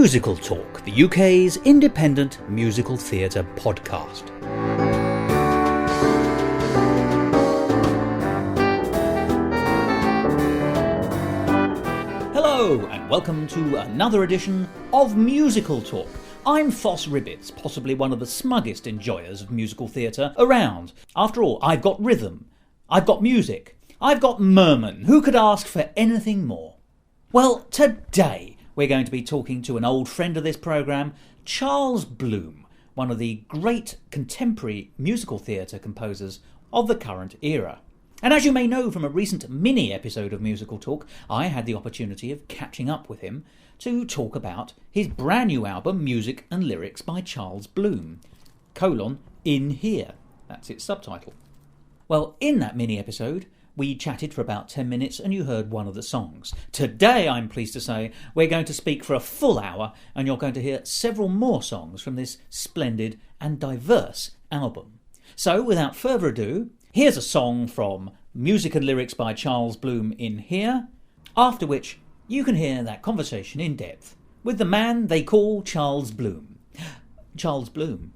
Musical Talk, the UK's independent musical theatre podcast. Hello and welcome to another edition of Musical Talk. I'm Thos, possibly one of the smuggest enjoyers of musical theatre around. After all, I've got rhythm, I've got music, I've got Herman. Who could ask for anything more? Well, today we're going to be talking to an old friend of this programme, Charles Bloom, one of the great contemporary musical theatre composers of the current era. And as you may know from a recent mini-episode of Musical Talk, I had the opportunity of catching up with him to talk about his brand new album, Music and Lyrics by Charles Bloom, In Here. That's its subtitle. Well, in that mini-episode, we chatted for about 10 minutes and you heard one of the songs. Today, I'm pleased to say, we're going to speak for a full hour and you're going to hear several more songs from this splendid and diverse album. So, without further ado, here's a song from Music and Lyrics by Charles Bloom in Here, after which you can hear that conversation in depth with the man they call Charles Bloom. Charles Bloom.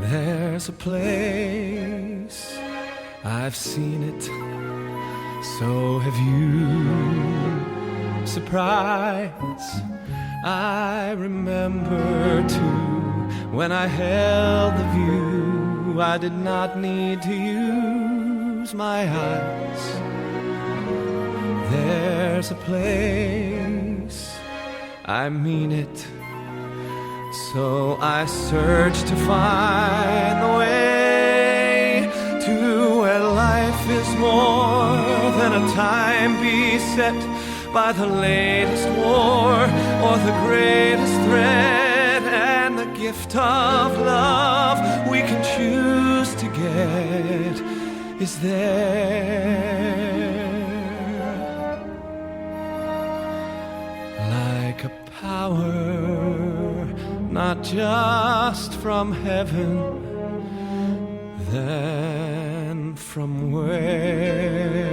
There's a place, I've seen it, so have you. Surprise, I remember too, when I held the view, I did not need to use my eyes. There's a place, I mean it, so I search to find the way to where life is more than a time beset by the latest war or the greatest threat, and the gift of love we can choose to get is there. Like a power not just from heaven, then from where?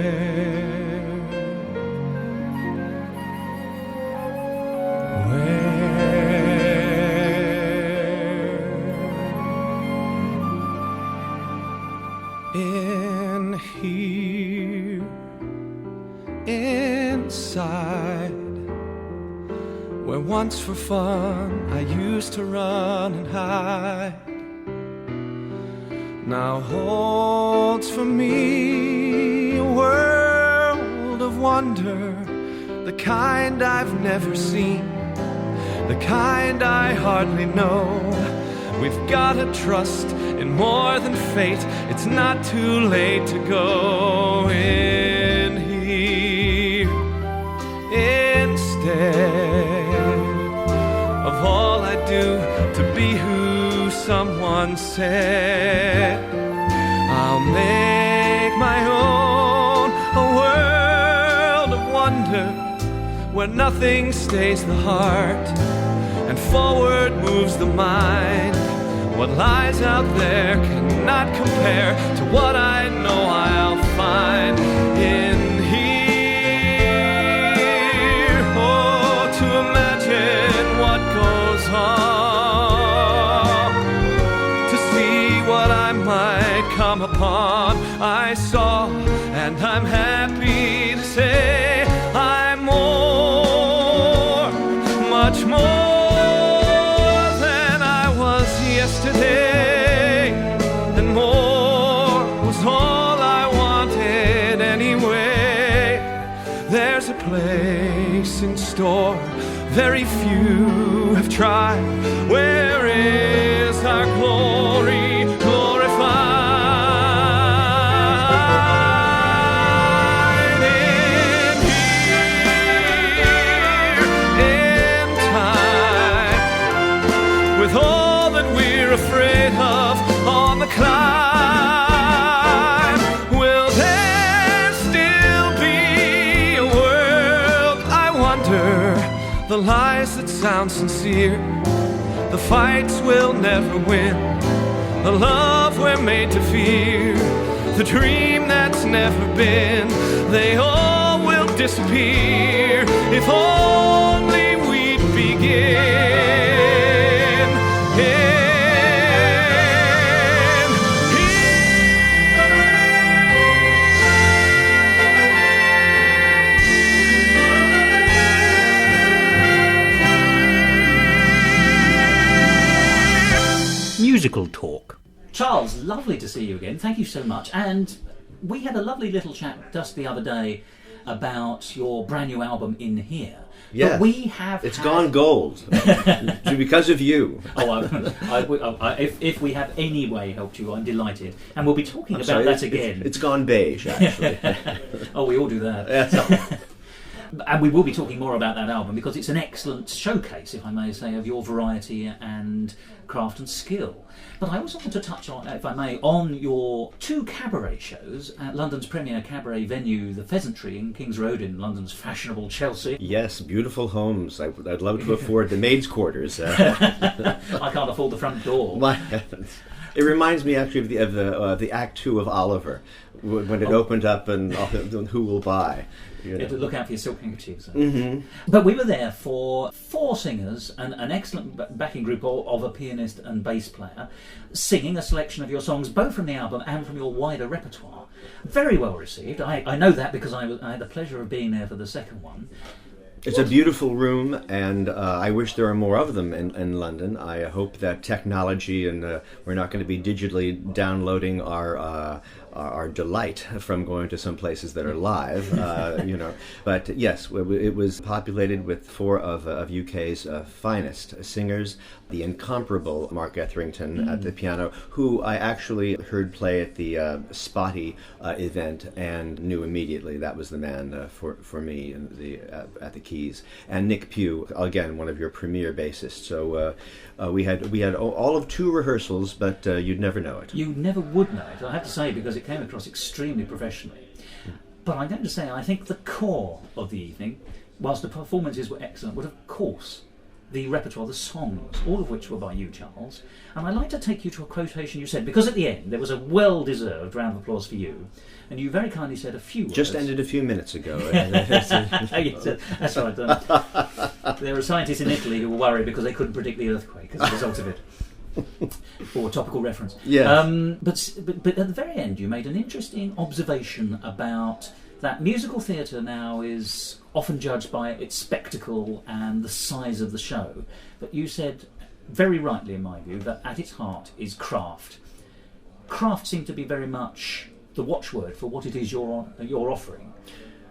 In here, inside, where once for fun I used to run and hide, now holds for me a world of wonder, the kind I've never seen, the kind I hardly know. We've gotta trust in more than fate, it's not too late to go in here. Instead of all I do to be who someone said, I'll make my own a world of wonder, where nothing stays the heart and forward moves the mind. What lies out there cannot compare to what I know I'll find in here. Oh, to imagine what goes on, to see what I might come upon. I saw, and I'm happy to say I'm more, much more yesterday, and more was all I wanted anyway. There's a place in store very few have tried, where is our glory glorified. In here, in time, with all that we're afraid of on the climb, will there still be a world, I wonder? The lies that sound sincere The fights we'll never win, the love we're made to fear, the dream that's never been, they all will disappear if only we'd begin. Musical talk. Charles, lovely to see you again. Thank you so much. And we had a lovely little chat just the other day about your brand new album, In Here. Yeah, but we have gone gold because of you. If we have any way helped you, I'm delighted, and we'll be talking about that again. It's gone beige, actually. Oh, we all do that. And we will be talking more about that album because it's an excellent showcase, if I may say, of your variety and craft and skill. But I also want to touch on, if I may, on your 2 cabaret shows at London's premier cabaret venue, the Pheasantry in King's Road in London's fashionable Chelsea. Yes, beautiful homes. I'd love to afford the maid's quarters. I can't afford the front door. My heavens. It reminds me actually of the Act 2 of Oliver, when it opened up and Who Will Buy. You know. Look out for your silk handkerchiefs. Mm-hmm. But we were there for 4 singers and an excellent backing group of a pianist and bass player, singing a selection of your songs, both from the album and from your wider repertoire. Very well received. I know that because I had the pleasure of being there for the second one. It's a beautiful room, and I wish there were more of them in London. I hope that technology, and we're not going to be digitally downloading our delight from going to some places that are live, But yes, it was populated with 4 of UK's finest singers. The incomparable Mark Etherington at the piano, who I actually heard play at the Spotty event and knew immediately that was the man for me at the keys. And Nick Pugh, again, one of your premier bassists. So we had all of 2 rehearsals, but you'd never know it. You never would know it, I have to say, because it came across extremely professionally. But I'm going to say, I think the core of the evening, whilst the performances were excellent, was of course the repertoire, the songs, all of which were by you, Charles. And I'd like to take you to a quotation you said, because at the end there was a well-deserved round of applause for you, and you very kindly said a few words. Just ended a few minutes ago. Yes, that's right. There are scientists in Italy who were worried because they couldn't predict the earthquake as a result of it. Or topical reference. Yeah. But at the very end, you made an interesting observation about that musical theatre now is often judged by its spectacle and the size of the show. But you said, very rightly in my view, that at its heart is craft. Craft seemed to be very much the watchword for what it is you're offering.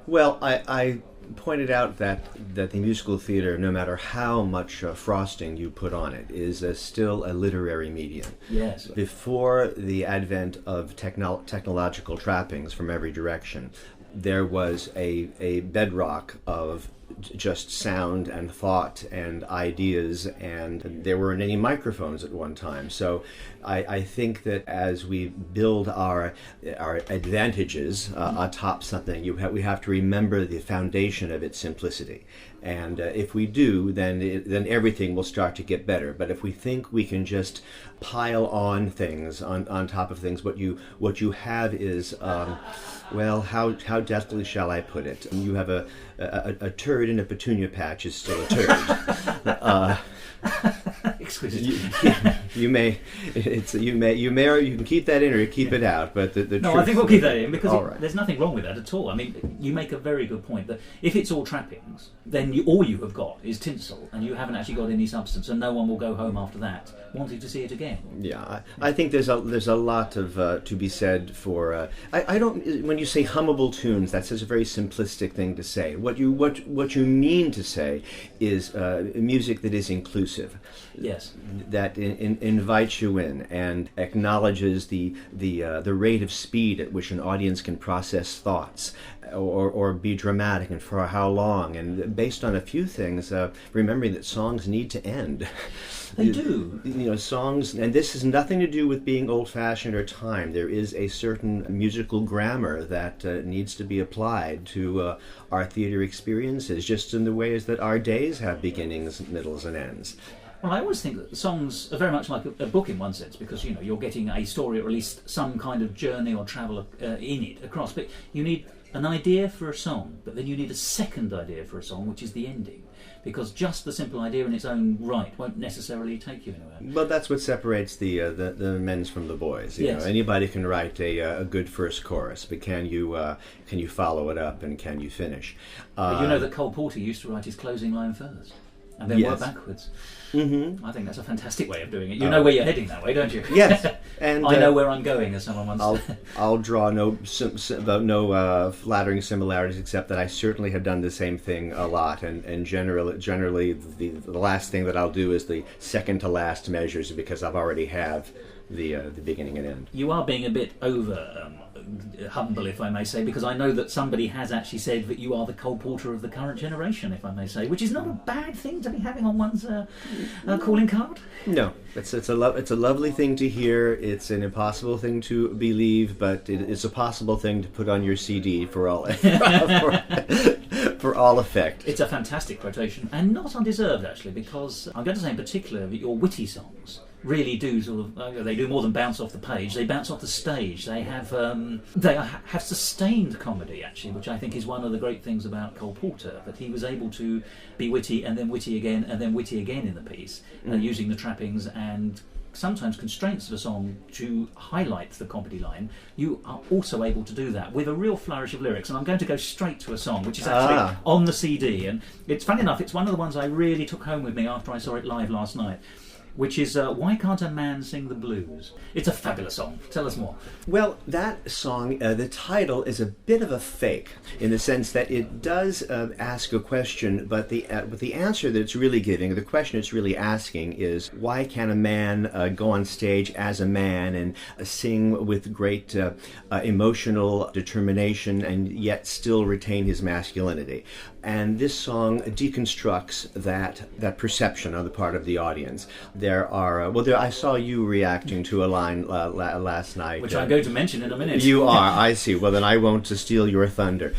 Well, I pointed out that the musical theatre, no matter how much frosting you put on it, is still a literary medium. Yes. Before the advent of technological trappings from every direction, there was a bedrock of just sound and thought and ideas, and there weren't any microphones at one time. So I think that as we build our advantages atop something, we have to remember the foundation of its simplicity. And if we do, then everything will start to get better. But if we think we can just pile on things on top of things, what you have is well, how deftly shall I put it? You have a turd in a petunia patch is still a turd. Exquisite. You can keep that in or keep it out, but the no, truth, I think we'll keep that in because right. There's nothing wrong with that at all. I mean, you make a very good point that if it's all trappings, then all you have got is tinsel, and you haven't actually got any substance, and no one will go home after that wanting to see it again. Yeah, I think there's a lot of to be said for. I don't. When you say hummable tunes, that's just a very simplistic thing to say. What you mean to say is music that is inclusive. Yes. That invites you in and acknowledges the rate of speed at which an audience can process thoughts, or be dramatic, and for how long, and based on a few things, remembering that songs need to end. They do. Songs, and this has nothing to do with being old-fashioned or time. There is a certain musical grammar that needs to be applied to our theater experiences, just in the ways that our days have beginnings, middles, and ends. Well, I always think that songs are very much like a book in one sense, because you're getting a story, or at least some kind of journey or travel in it across. But you need an idea for a song, but then you need a second idea for a song, which is the ending. Because just the simple idea in its own right won't necessarily take you anywhere. Well, that's what separates the men's from the boys. You Yes. know, anybody can write a good first chorus, but can you follow it up and can you finish? But you know that Cole Porter used to write his closing line first, and then Yes. work backwards. Mm-hmm. I think that's a fantastic way of doing it. You know where you're heading that way, don't you? Yes, and I know where I'm going, as someone once said. I'll draw no flattering similarities, except that I certainly have done the same thing a lot, and generally the last thing that I'll do is the second to last measures, because I've already have the beginning and end. You are being a bit over humble, if I may say, because I know that somebody has actually said that you are the Cole Porter of the current generation, if I may say, which is not a bad thing to be having on one's calling card. No, it's a lovely thing to hear. It's an impossible thing to believe, but it's a possible thing to put on your CD for all for all effect. It's a fantastic quotation, and not undeserved actually, because I'm going to say in particular that your witty songs really do they do more than bounce off the page. They bounce off the stage. They have have sustained comedy actually, which I think is one of the great things about Cole Porter, that he was able to be witty and then witty again and then witty again in the piece, using the trappings and sometimes constraints of a song to highlight the comedy line. You are also able to do that with a real flourish of lyrics, and I'm going to go straight to a song which is actually on the CD, and it's funny enough, it's one of the ones I really took home with me after I saw it live last night, which is Why Can't a Man Sing the Blues? It's a fabulous song. Tell us more. Well, that song, the title is a bit of a fake, in the sense that it does ask a question, but the answer that it's really giving, the question it's really asking is, why can a man go on stage as a man and sing with great emotional determination and yet still retain his masculinity? And this song deconstructs that perception on the part of the audience. I saw you reacting to a line last night, which I'm going to mention in a minute. You are, I see. Well, then I won't steal your thunder.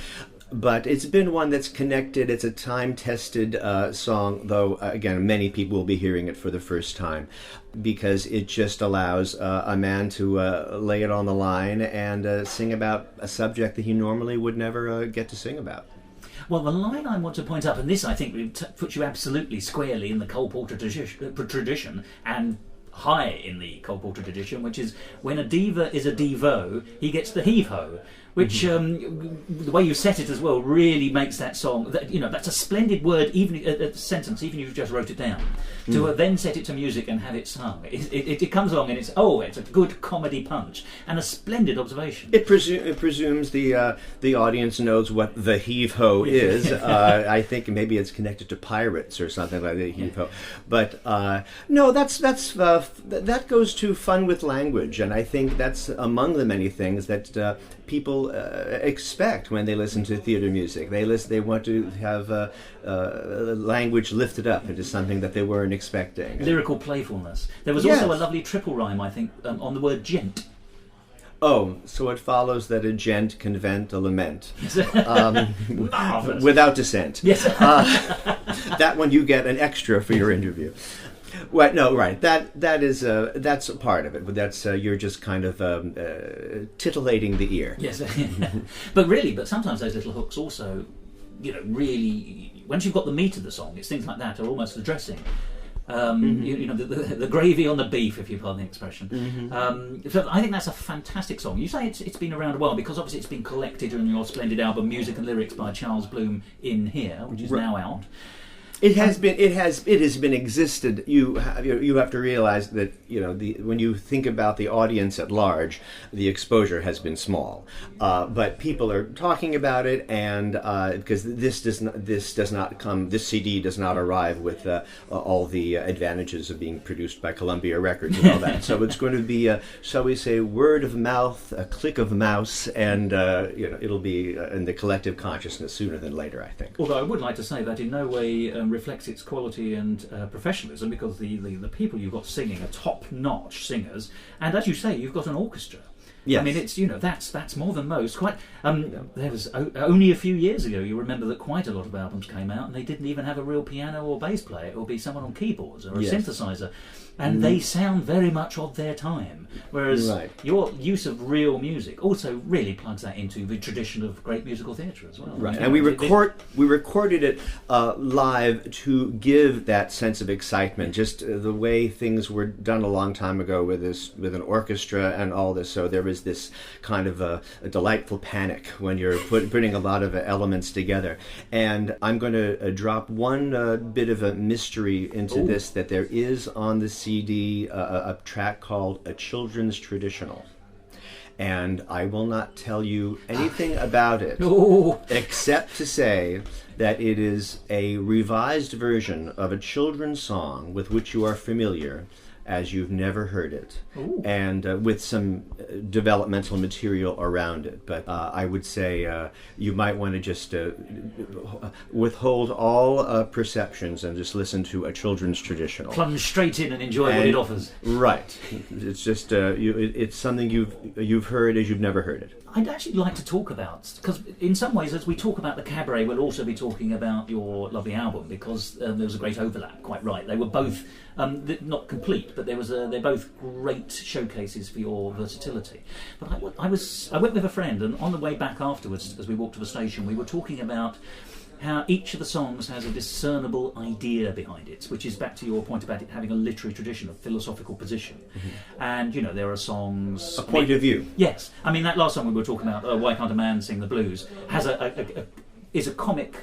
But it's been one that's connected. It's a time-tested song, though, again, many people will be hearing it for the first time, because it just allows a man to lay it on the line and sing about a subject that he normally would never get to sing about. Well, the line I want to point up, and this I think puts you absolutely squarely in the Cole Porter tradition, and high in the Cole Porter tradition, which is, when a diva is a divo, he gets the heave-ho, which the way you set it as well really makes that song, that's a splendid word, even a sentence, even if you just wrote it down, to then set it to music and have it sung. It comes along and it's a good comedy punch and a splendid observation. It presumes the audience knows what the heave-ho is. I think maybe it's connected to pirates or something like the heave-ho. But no, that goes to fun with language, and I think that's among the many things that people expect when they listen to theater music. They want to have language lifted up into something that they weren't expecting. Lyrical playfulness. There was also a lovely triple rhyme, I think, on the word gent. Oh, so it follows that a gent can vent a lament without dissent. Yes. That one you get an extra for your interview. Well, no, right. That's a part of it, but that's you're just kind of titillating the ear. Yes, but sometimes those little hooks also, really, once you've got the meat of the song, it's things like that are almost the dressing. The gravy on the beef, if you pardon the expression. So I think that's a fantastic song. You say it's been around a while, because obviously it's been collected in your splendid album Music and Lyrics by Charles Bloom in here, which is now out. It has been existed. You have to realize that when you think about the audience at large, the exposure has been small, but people are talking about it, and because this CD does not arrive with all the advantages of being produced by Columbia Records and all that. So it's going to be, shall we say, word of mouth, a click of mouse, and it'll be in the collective consciousness sooner than later, I think. Although I would like to say that in no way reflects its quality and professionalism, because the people you've got singing are top-notch singers, and as you say, you've got an orchestra. Yes. I mean, it's that's more than most. Quite. There was only a few years ago. You remember that quite a lot of albums came out, and they didn't even have a real piano or bass player. It would be someone on keyboards or a synthesizer, and they sound very much of their time. Whereas your use of real music also really plugs that into the tradition of great musical theatre as well. Right, and we recorded it live to give that sense of excitement, just the way things were done a long time ago with an orchestra and all this. So there was this kind of a delightful panic when you're putting a lot of elements together. And I'm going to drop one bit of a mystery into this, that there is on the CD a track called A Children's Traditional. And I will not tell you anything about it, except to say that it is a revised version of a children's song with which you are familiar as you've never heard it, and with some developmental material around it. But I would say you might want to just withhold all perceptions and just listen to A Children's Traditional. Plunge straight in and enjoy what it offers. Right. It's just it's something you've heard as you've never heard it. I'd actually like to talk about, because in some ways, as we talk about the cabaret, we'll also be talking about your lovely album, because there was a great overlap. Quite right, they were both not complete, but they're both great showcases for your versatility. But I went with a friend, and on the way back afterwards, as we walked to the station, we were talking about how each of the songs has a discernible idea behind it, which is back to your point about it having a literary tradition, a philosophical position. And, there are songs... A point of view. Yes. I mean, that last song we were talking about, Why Can't a Man Sing the Blues, has is a comic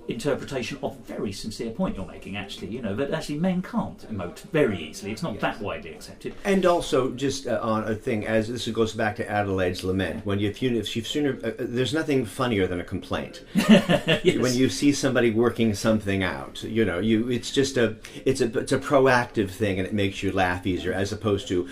interpretation of a very sincere point you're making, actually, that actually men can't emote very easily. It's not that widely accepted. And also, just on a thing, as this goes back to Adelaide's lament, when if you've sooner, there's nothing funnier than a complaint. Yes. When you see somebody working something out, it's just it's a proactive thing, and it makes you laugh easier, as opposed to,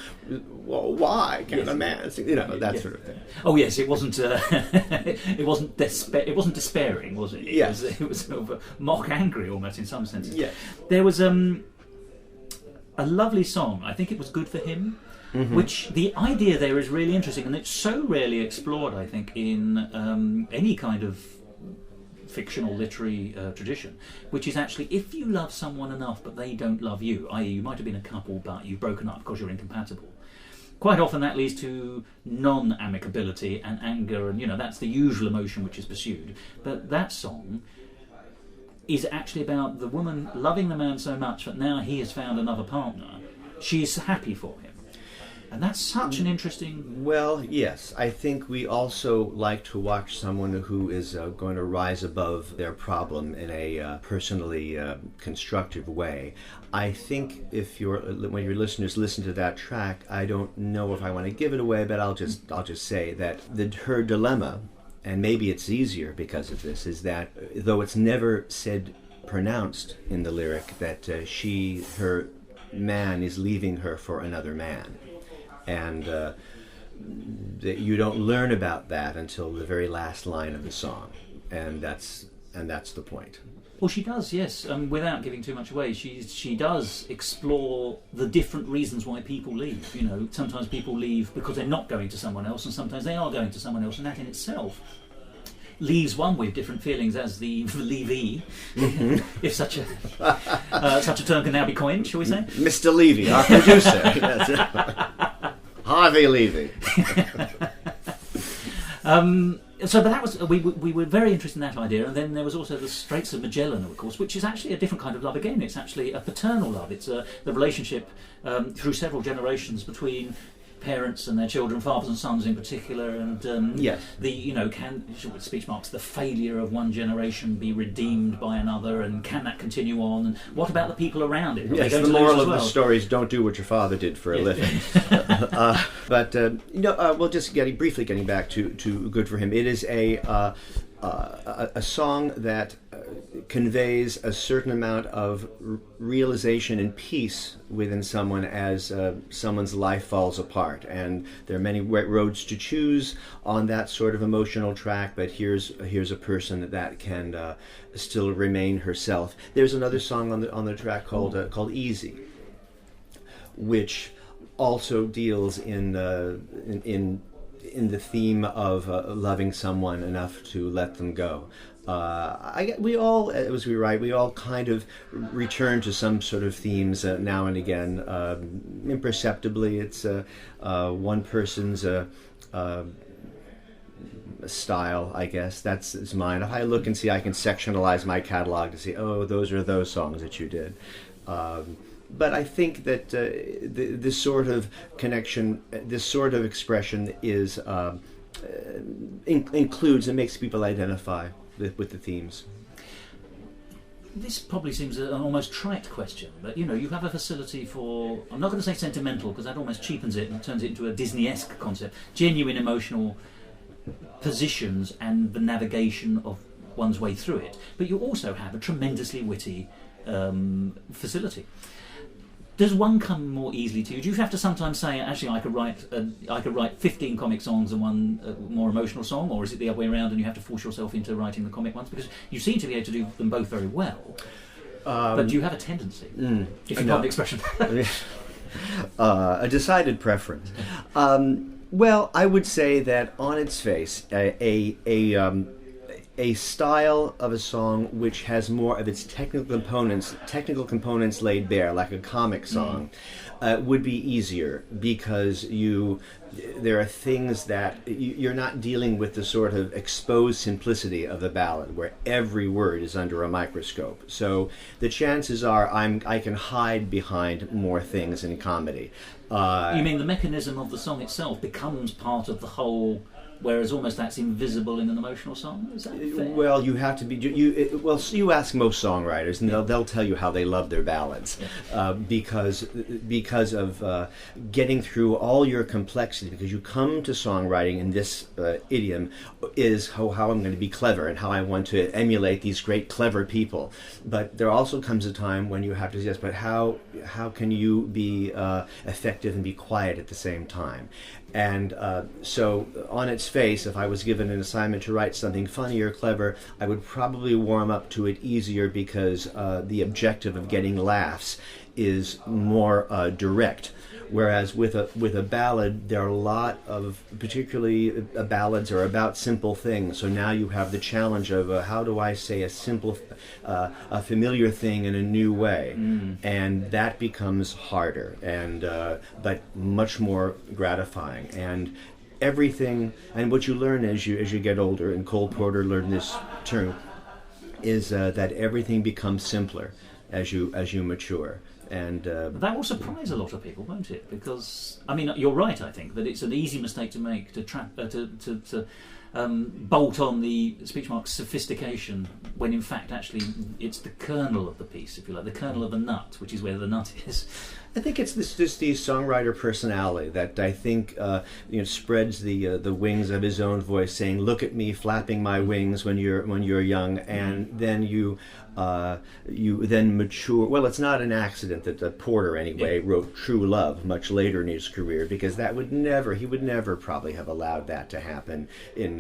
well, why can't a man sing? That sort of thing. Oh yes, it wasn't. It wasn't despairing, was it? Yes. It was sort of mock angry, almost, in some senses. Yes. There was a lovely song. I think it was Good for Him, which the idea there is really interesting, and it's so rarely explored, I think, in any kind of fictional literary tradition, which is actually, if you love someone enough but they don't love you, i.e. you might have been a couple but you've broken up because you're incompatible, quite often that leads to non-amicability and anger, and that's the usual emotion which is pursued. But that song is actually about the woman loving the man so much that now he has found another partner, she's happy for him. And that's such an interesting... Well, yes. I think we also like to watch someone who is going to rise above their problem in a personally constructive way. I think when your listeners listen to that track, I don't know if I want to give it away, but I'll just say that her dilemma, and maybe it's easier because of this, is that though it's never pronounced in the lyric, that her man is leaving her for another man. And that you don't learn about that until the very last line of the song, and that's the point. Well, she does, yes. Without giving too much away, she does explore the different reasons why people leave. Sometimes people leave because they're not going to someone else, and sometimes they are going to someone else, and that in itself leaves one with different feelings as the leavee, if such a term can now be coined, shall we say? Mr. Levy, our producer. Harvey Levy. So, but that was we were very interested in that idea, and then there was also the Straits of Magellan, of course, which is actually a different kind of love again. It's actually a paternal love. It's the relationship through several generations between parents and their children, fathers and sons in particular, and yes. Can, speech marks, the failure of one generation be redeemed by another, and can that continue on, and what about the people around it? Yes, the moral of the story is don't do what your father did for a living. But we'll just briefly getting back to Good for Him. It is a song that conveys a certain amount of realization and peace within someone as someone's life falls apart, and there are many roads to choose on that sort of emotional track, but here's a person that can still remain herself. There's another song on the track called Easy, which also deals in in the theme of loving someone enough to let them go. We all, as we write, we all kind of return to some sort of themes now and again. Imperceptibly, it's one person's style, I guess. That's mine. If I look and see, I can sectionalize my catalog to see, oh, those are those songs that you did. But I think that this sort of connection, this sort of expression is includes and makes people identify with the themes. This probably seems an almost trite question, but you have a facility for, I'm not going to say sentimental because that almost cheapens it and turns it into a Disney-esque concept, genuine emotional positions and the navigation of one's way through it. But you also have a tremendously witty facility. Does one come more easily to you? Do you have to sometimes say, actually, I could write 15 comic songs and one more emotional song, or is it the other way around and you have to force yourself into writing the comic ones? Because you seem to be able to do them both very well. But do you have a tendency, if you got an expression? A decided preference. Well, I would say that on its face, a style of a song which has more of its technical components laid bare, like a comic song, would be easier because there are things that you're not dealing with the sort of exposed simplicity of the ballad where every word is under a microscope. So the chances are I can hide behind more things in comedy. You mean the mechanism of the song itself becomes part of the whole, whereas almost that's invisible in an emotional song? Is that fair? Well, you have to be. You ask most songwriters, and they'll tell you how they love their ballads, because of getting through all your complexity. Because you come to songwriting in this idiom is how I'm going to be clever and how I want to emulate these great clever people. But there also comes a time when you have to say, yes, but how can you be effective and be quiet at the same time? And so on its face, if I was given an assignment to write something funny or clever, I would probably warm up to it easier because the objective of getting laughs is more direct. Whereas with a ballad, there are a lot of, particularly ballads are about simple things. So now you have the challenge of how do I say a simple, a familiar thing in a new way, and that becomes harder and but much more gratifying. And everything, and what you learn as you get older, and Cole Porter learned this too, is that everything becomes simpler as you mature. And that will surprise a lot of people, won't it? Because I mean, you're right. I think that it's an easy mistake to make to bolt on the speech marks sophistication when in fact actually it's the kernel of the piece, if you like, the kernel of the nut, which is where the nut is. I think it's just the songwriter personality that I think spreads the wings of his own voice, saying, "Look at me flapping my wings" when you're young, and then you then mature. Well, it's not an accident that Porter anyway wrote "True Love" much later in his career, because he would never probably have allowed that to happen in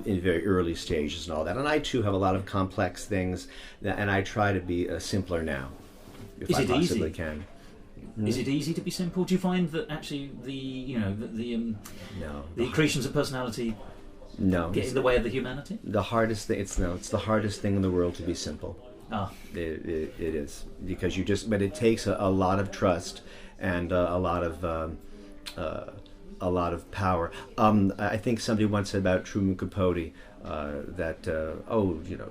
very early stages and all that. And I too have a lot of complex things, and I try to be simpler now, if I possibly can. Is it easy to be simple? Do you find that actually the accretions of personality get in the way of the humanity? The hardest thing, it's the hardest thing in the world to be simple. It is, because but it takes a lot of trust and a lot of power. I think somebody once said about Truman Capote that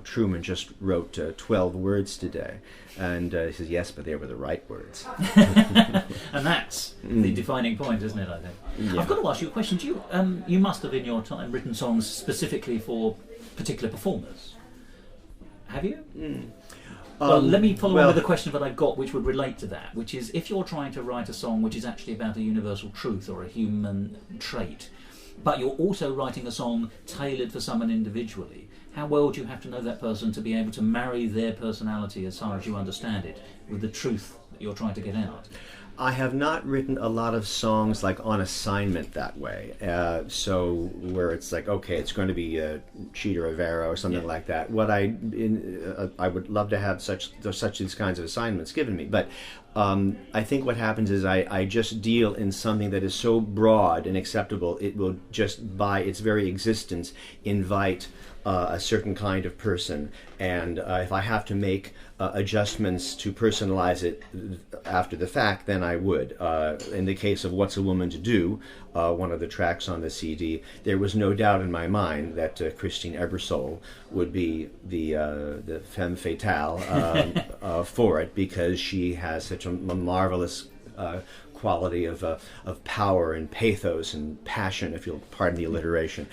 Truman just wrote 12 words today, and he says yes, but they were the right words. And that's the defining point, isn't it? I think. Yeah. I've got to ask you a question. Do you must have in your time written songs specifically for particular performers? Have you? Well, let me follow on with a question that I've got which would relate to that, which is if you're trying to write a song which is actually about a universal truth or a human trait, but you're also writing a song tailored for someone individually, how well do you have to know that person to be able to marry their personality, as far as you understand it, with the truth that you're trying to get out? I have not written a lot of songs like on assignment that way. So where it's like, okay, it's going to be Cheetah Rivera or something like that. What I would love to have such these kinds of assignments given me, but I think what happens is I just deal in something that is so broad and acceptable, it will just by its very existence invite a certain kind of person. And if I have to make adjustments to personalize it after the fact, then I would. In the case of What's a Woman to Do, one of the tracks on the CD, there was no doubt in my mind that Christine Ebersole would be the femme fatale for it, because she has such a marvelous quality of power and pathos and passion, if you'll pardon the alliteration.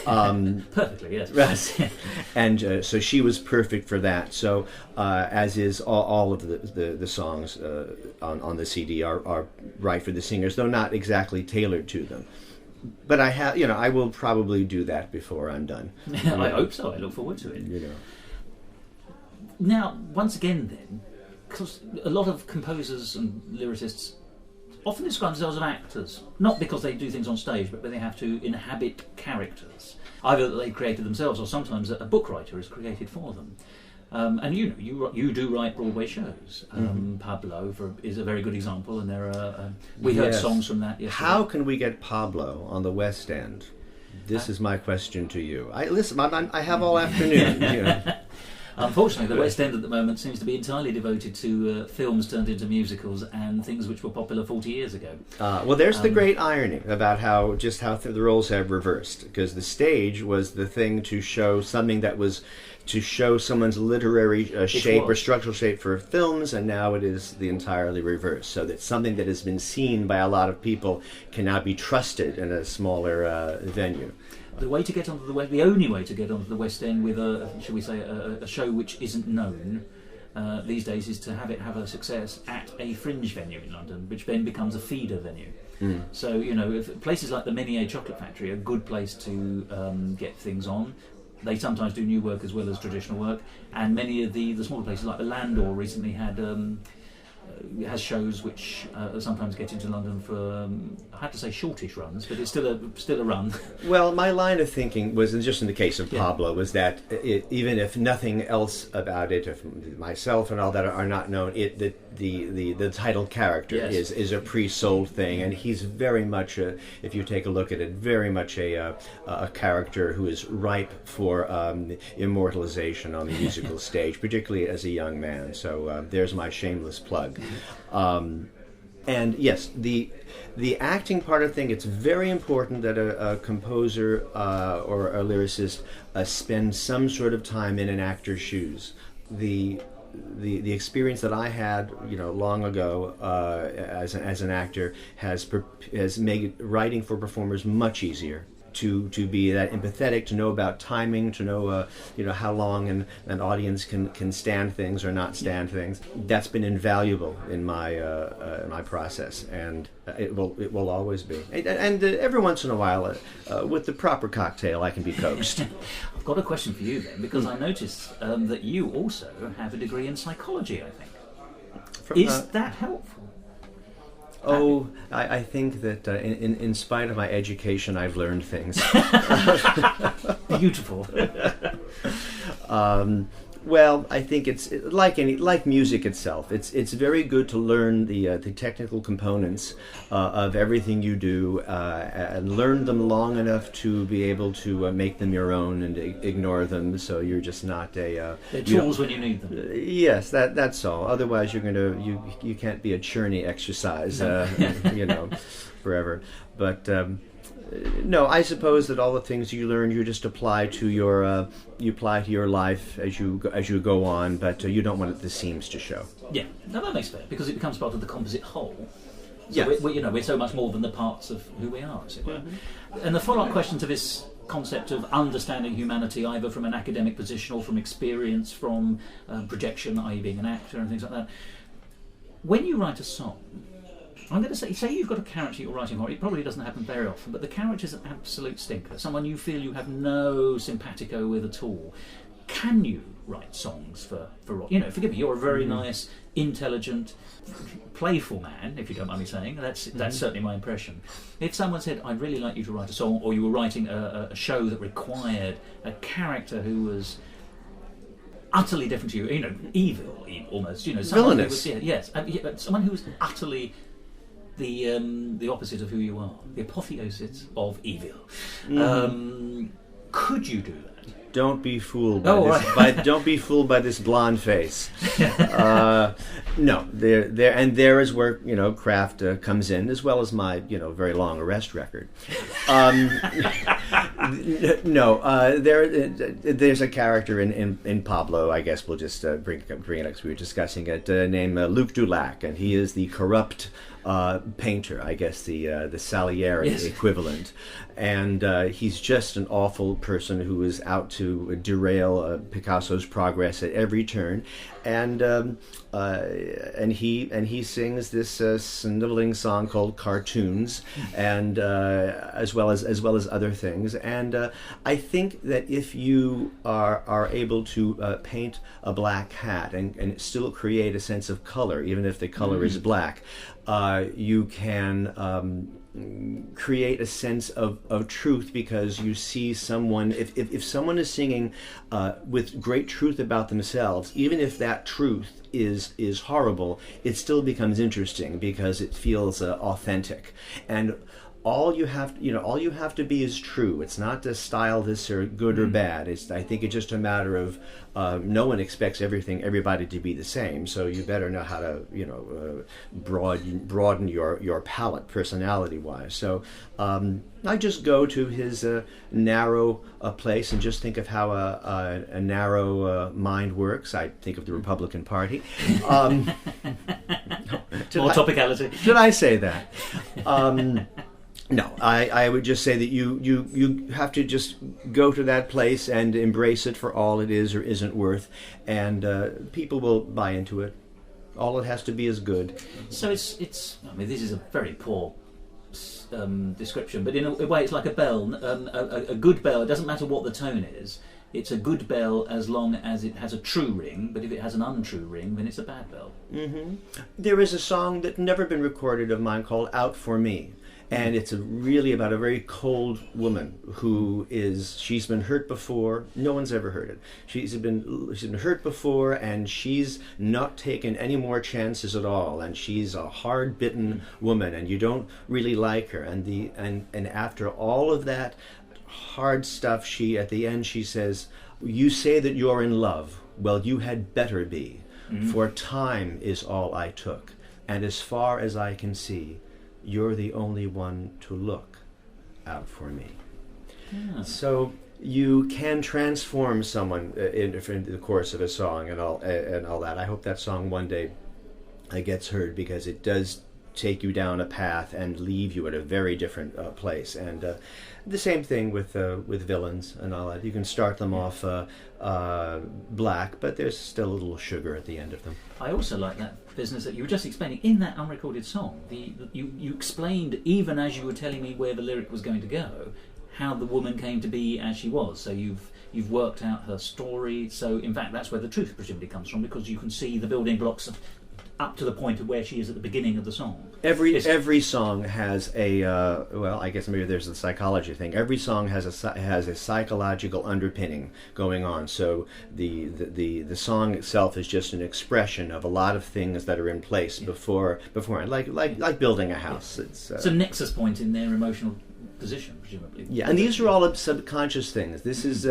Perfectly, yes. And so she was perfect for that. So as is all of the songs on the CD are right for the singers, though not exactly tailored to them. But I will probably do that before I'm done. I hope so. I look forward to it. Now, once again, then, because a lot of composers and lyricists often describe themselves as actors, not because they do things on stage, but they have to inhabit characters, either that they created themselves, or sometimes a book writer is created for them. And you do write Broadway shows. Pablo is a very good example, and there are we heard songs from that yesterday. How can we get Pablo on the West End? This is my question to you. I have all afternoon. Unfortunately, the West End at the moment seems to be entirely devoted to films turned into musicals and things which were popular 40 years ago. Well, there's the great irony about how the roles have reversed, because the stage was the thing to show something that was to show someone's literary shape or structural shape for films, and now it is the entirely reverse, so that something that has been seen by a lot of people can now be trusted in a smaller venue. The way to get onto the only way to get onto the West End with a show which isn't known these days is to have it have a success at a fringe venue in London, which then becomes a feeder venue. So if places like the Menier Chocolate Factory are a good place to get things on. They sometimes do new work as well as traditional work, and many of the smaller places like the Landor recently has shows which sometimes get into London for I had to say shortish runs, but it's still a run. Well, my line of thinking was, just in the case of Pablo, was that even if nothing else about it, if myself and all that are not known, the title character is a pre-sold thing, and he's very much if you take a look at it, very much a character who is ripe for immortalization on the musical stage, particularly as a young man. So there's my shameless plug. And yes, the acting part of the thing, it's very important that a composer or a lyricist spend some sort of time in an actor's shoes. The experience that I had, long ago as an actor has made writing for performers much easier. To be that empathetic, to know about timing, to know how long an audience can stand things or not stand things. That's been invaluable in my process, and it will always be. And every once in a while, with the proper cocktail, I can be coaxed. I've got a question for you then, because I noticed that you also have a degree in psychology, I think. Is that helpful? I think that in spite of my education, I've learned things. Beautiful. Well, I think it's like music itself. It's very good to learn the technical components of everything you do, and learn them long enough to be able to make them your own and ignore them. So you're just not they're tools when you need them. Yes, that's all. Otherwise, you can't be a churny exercise, forever. But. No, I suppose that all the things you learn, you just apply to your life as you go on, but you don't want the seams to show. Yeah, no, that makes sense, because it becomes part of the composite whole. So yes. we're so much more than the parts of who we are, as it were. And the follow-up question to this concept of understanding humanity, either from an academic position or from experience, from projection, i.e. being an actor and things like that. When you write a song, I'm going to say you've got a character you're writing for. It probably doesn't happen very often, but the character's an absolute stinker. Someone you feel you have no simpatico with at all. Can you write songs for rock? Forgive me, you're a very nice, intelligent, playful man, if you don't mind me saying. That's certainly my impression. If someone said, I'd really like you to write a song, or you were writing a show that required a character who was utterly different to you. You know, evil almost. You know, someone Villainous. Who was, yes, someone who was utterly the opposite of who you are, the apotheosis of evil. Could you do that? Don't be fooled by don't be fooled by this blonde face. No, there is where craft comes in, as well as my very long arrest record. There's a character in Pablo. I guess we'll just bring it up because we were discussing it. Named Luc Dulac, and he is the corrupt painter. I guess the Salieri equivalent, and he's just an awful person who is out to derail Picasso's progress at every turn, and he sings this sniveling song called Cartoons, and as well as other things. And I think that if you are able to paint a black hat and still create a sense of color, even if the color is black, you can create a sense of truth, because you see someone, if someone is singing with great truth about themselves, even if that truth is horrible, it still becomes interesting because it feels authentic. And all you have to be is true. It's not to style this or good or bad. I think it's just a matter of no one expects everybody to be the same. So you better know how to broaden your palette personality wise. So I just go to his narrow place and just think of how a narrow mind works. I think of the Republican Party. More topicality. Did I say that? No, I would just say that you have to just go to that place and embrace it for all it is or isn't worth, and people will buy into it. All it has to be is good. So it's. I mean, this is a very poor description, but in a way, it's like a bell. A good bell. It doesn't matter what the tone is. It's a good bell as long as it has a true ring. But if it has an untrue ring, then it's a bad bell. Mm-hmm. There is a song that's never been recorded of mine called "Out for Me." And it's really about a very cold woman she's been hurt before. No one's ever heard it. She's been hurt before, and she's not taken any more chances at all. And she's a hard-bitten woman, and you don't really like her. And after all of that hard stuff, at the end she says, "You say that you're in love. Well, you had better be. For time is all I took, and as far as I can see, you're the only one to look out for me." Yeah. So you can transform someone in the course of a song and all that. I hope that song one day gets heard, because it does take you down a path and leave you at a very different place. And the same thing with villains and all that. You can start them off black, but there's still a little sugar at the end of them. I also like that business that you were just explaining in that unrecorded song. You explained, even as you were telling me where the lyric was going to go, how the woman came to be as she was. So you've worked out her story. So in fact, that's where the truth presumably comes from, because you can see the building blocks up to the point of where she is at the beginning of the song. Every song has a I guess maybe there's a psychology thing. Every song has a psychological underpinning going on. So the song itself is just an expression of a lot of things that are in place before, like building a house. It's Yeah, and these are all subconscious things. This is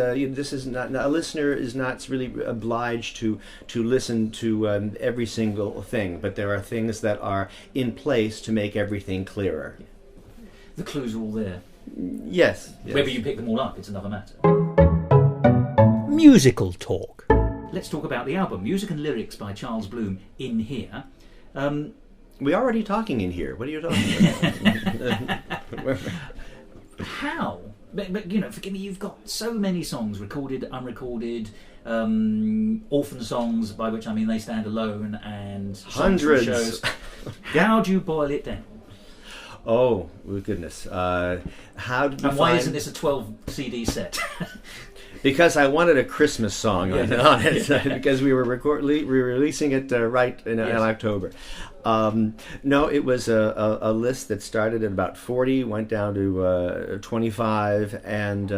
not, a listener is not really obliged to listen to every single thing, but there are things that are in place to make everything clearer. Yeah. The clues are all there. Yes. Whether you pick them all up, it's another matter. Musical talk. Let's talk about the album, Music and Lyrics by Charles Bloom, in here. We're already talking in here. What are you talking about? How? But forgive me, you've got so many songs, recorded, unrecorded, orphan songs, by which I mean they stand alone, and hundreds. Shows. How do you boil it down? Oh, goodness. How did you why isn't this a 12 CD set? Because I wanted a Christmas song on it, because we were releasing it right in October. No, it was a list that started at about 40, went down to 25, and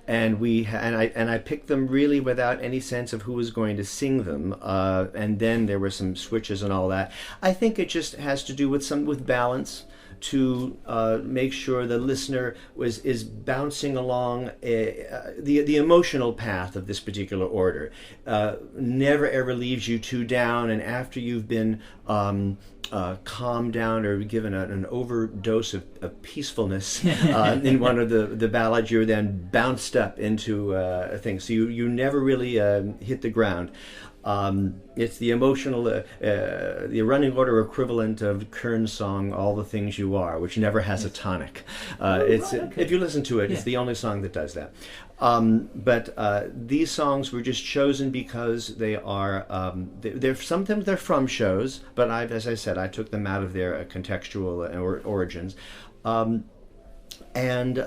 I picked them really without any sense of who was going to sing them, and then there were some switches and all that. I think it just has to do with balance, to make sure the listener is bouncing along the emotional path of this particular order. Never ever leaves you too down, and after you've been calmed down or given an overdose of peacefulness in one of the ballads, you're then bounced up into things. So you never really hit the ground. It's the emotional, the running order equivalent of Kern's song "All the Things You Are," which never has a tonic. If you listen to it, it's the only song that does that. But these songs were just chosen because they are some of them they're from shows, but as I said, I took them out of their contextual origins, and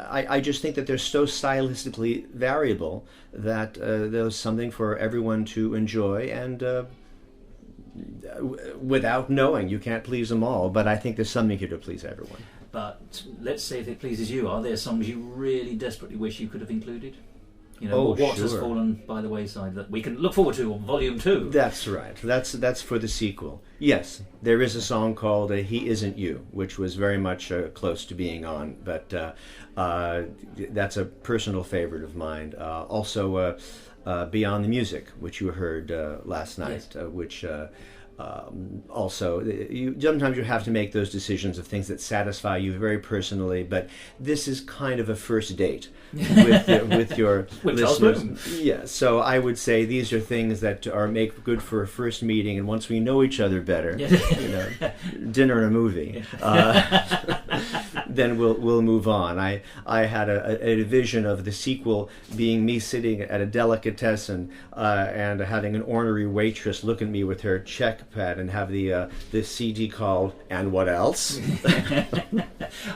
I just think that they're so stylistically variable that there's something for everyone to enjoy, and without knowing, you can't please them all, but I think there's something here to please everyone. But let's say if it pleases you, are there songs you really desperately wish you could have included? You know, what has fallen by the wayside that we can look forward to on Volume 2? That's right. That's for the sequel. Yes, there is a song called "He Isn't You," which was very much close to being on, but that's a personal favorite of mine. Also, "Beyond the Music," which you heard last night, yes. Which... also, sometimes you have to make those decisions of things that satisfy you very personally, but this is kind of a first date with your listeners. Yeah, so I would say these are things that make good for a first meeting, and once we know each other better, dinner and a movie, then we'll move on. I had a vision of the sequel being me sitting at a delicatessen and having an ornery waitress look at me with her check pad and have the CD called "And What Else?"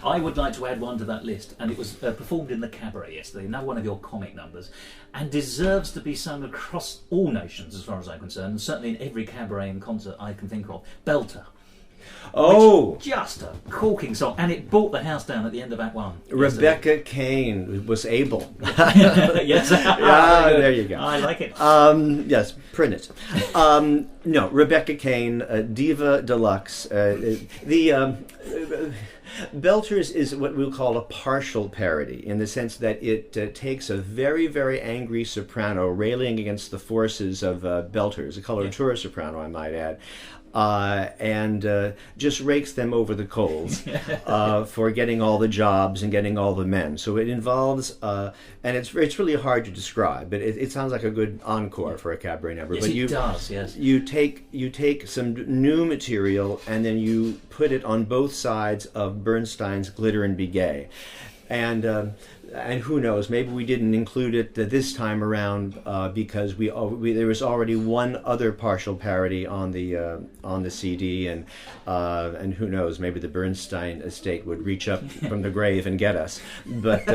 I would like to add one to that list, and it was performed in the Cabaret yesterday, another one of your comic numbers, and deserves to be sung across all nations as far as I'm concerned, and certainly in every cabaret and concert I can think of. Belter. Oh, just a corking song, and it brought the house down at the end of Act 1. Rebecca Kane was able. Yes, there you go. I like it. Yes, print it. No, Rebecca Kane, Diva Deluxe. Belters is what we'll call a partial parody, in the sense that it takes a very, very angry soprano railing against the forces of Belters, a coloratura soprano, I might add, and just rakes them over the coals for getting all the jobs and getting all the men. So it involves, and it's really hard to describe, but it sounds like a good encore for a cabaret number. Yes, but it does. Yes, you take some new material and then you put it on both sides of Bernstein's "Glitter and Be Gay," and who knows? Maybe we didn't include it this time around because there was already one other partial parody on the CD, and who knows? Maybe the Bernstein estate would reach up from the grave and get us. But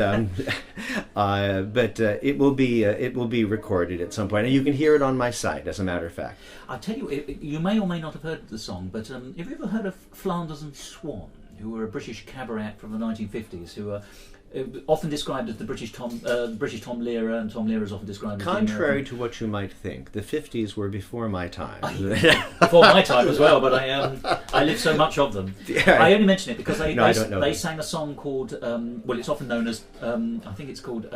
it will be recorded at some point, and you can hear it on my site. As a matter of fact, I tell you, you may or may not have heard the song, but have you ever heard of Flanders and Swan, who were a British cabaret act from the 1950s, who are often described as the British Tom Lehrer, and Tom Lehrer is often described as contrary to what you might think. The 50s were before my time. Before my time as well, but I lived so much of them. Yeah. I only mention it because they sang a song called, it's often known as, I think it's called,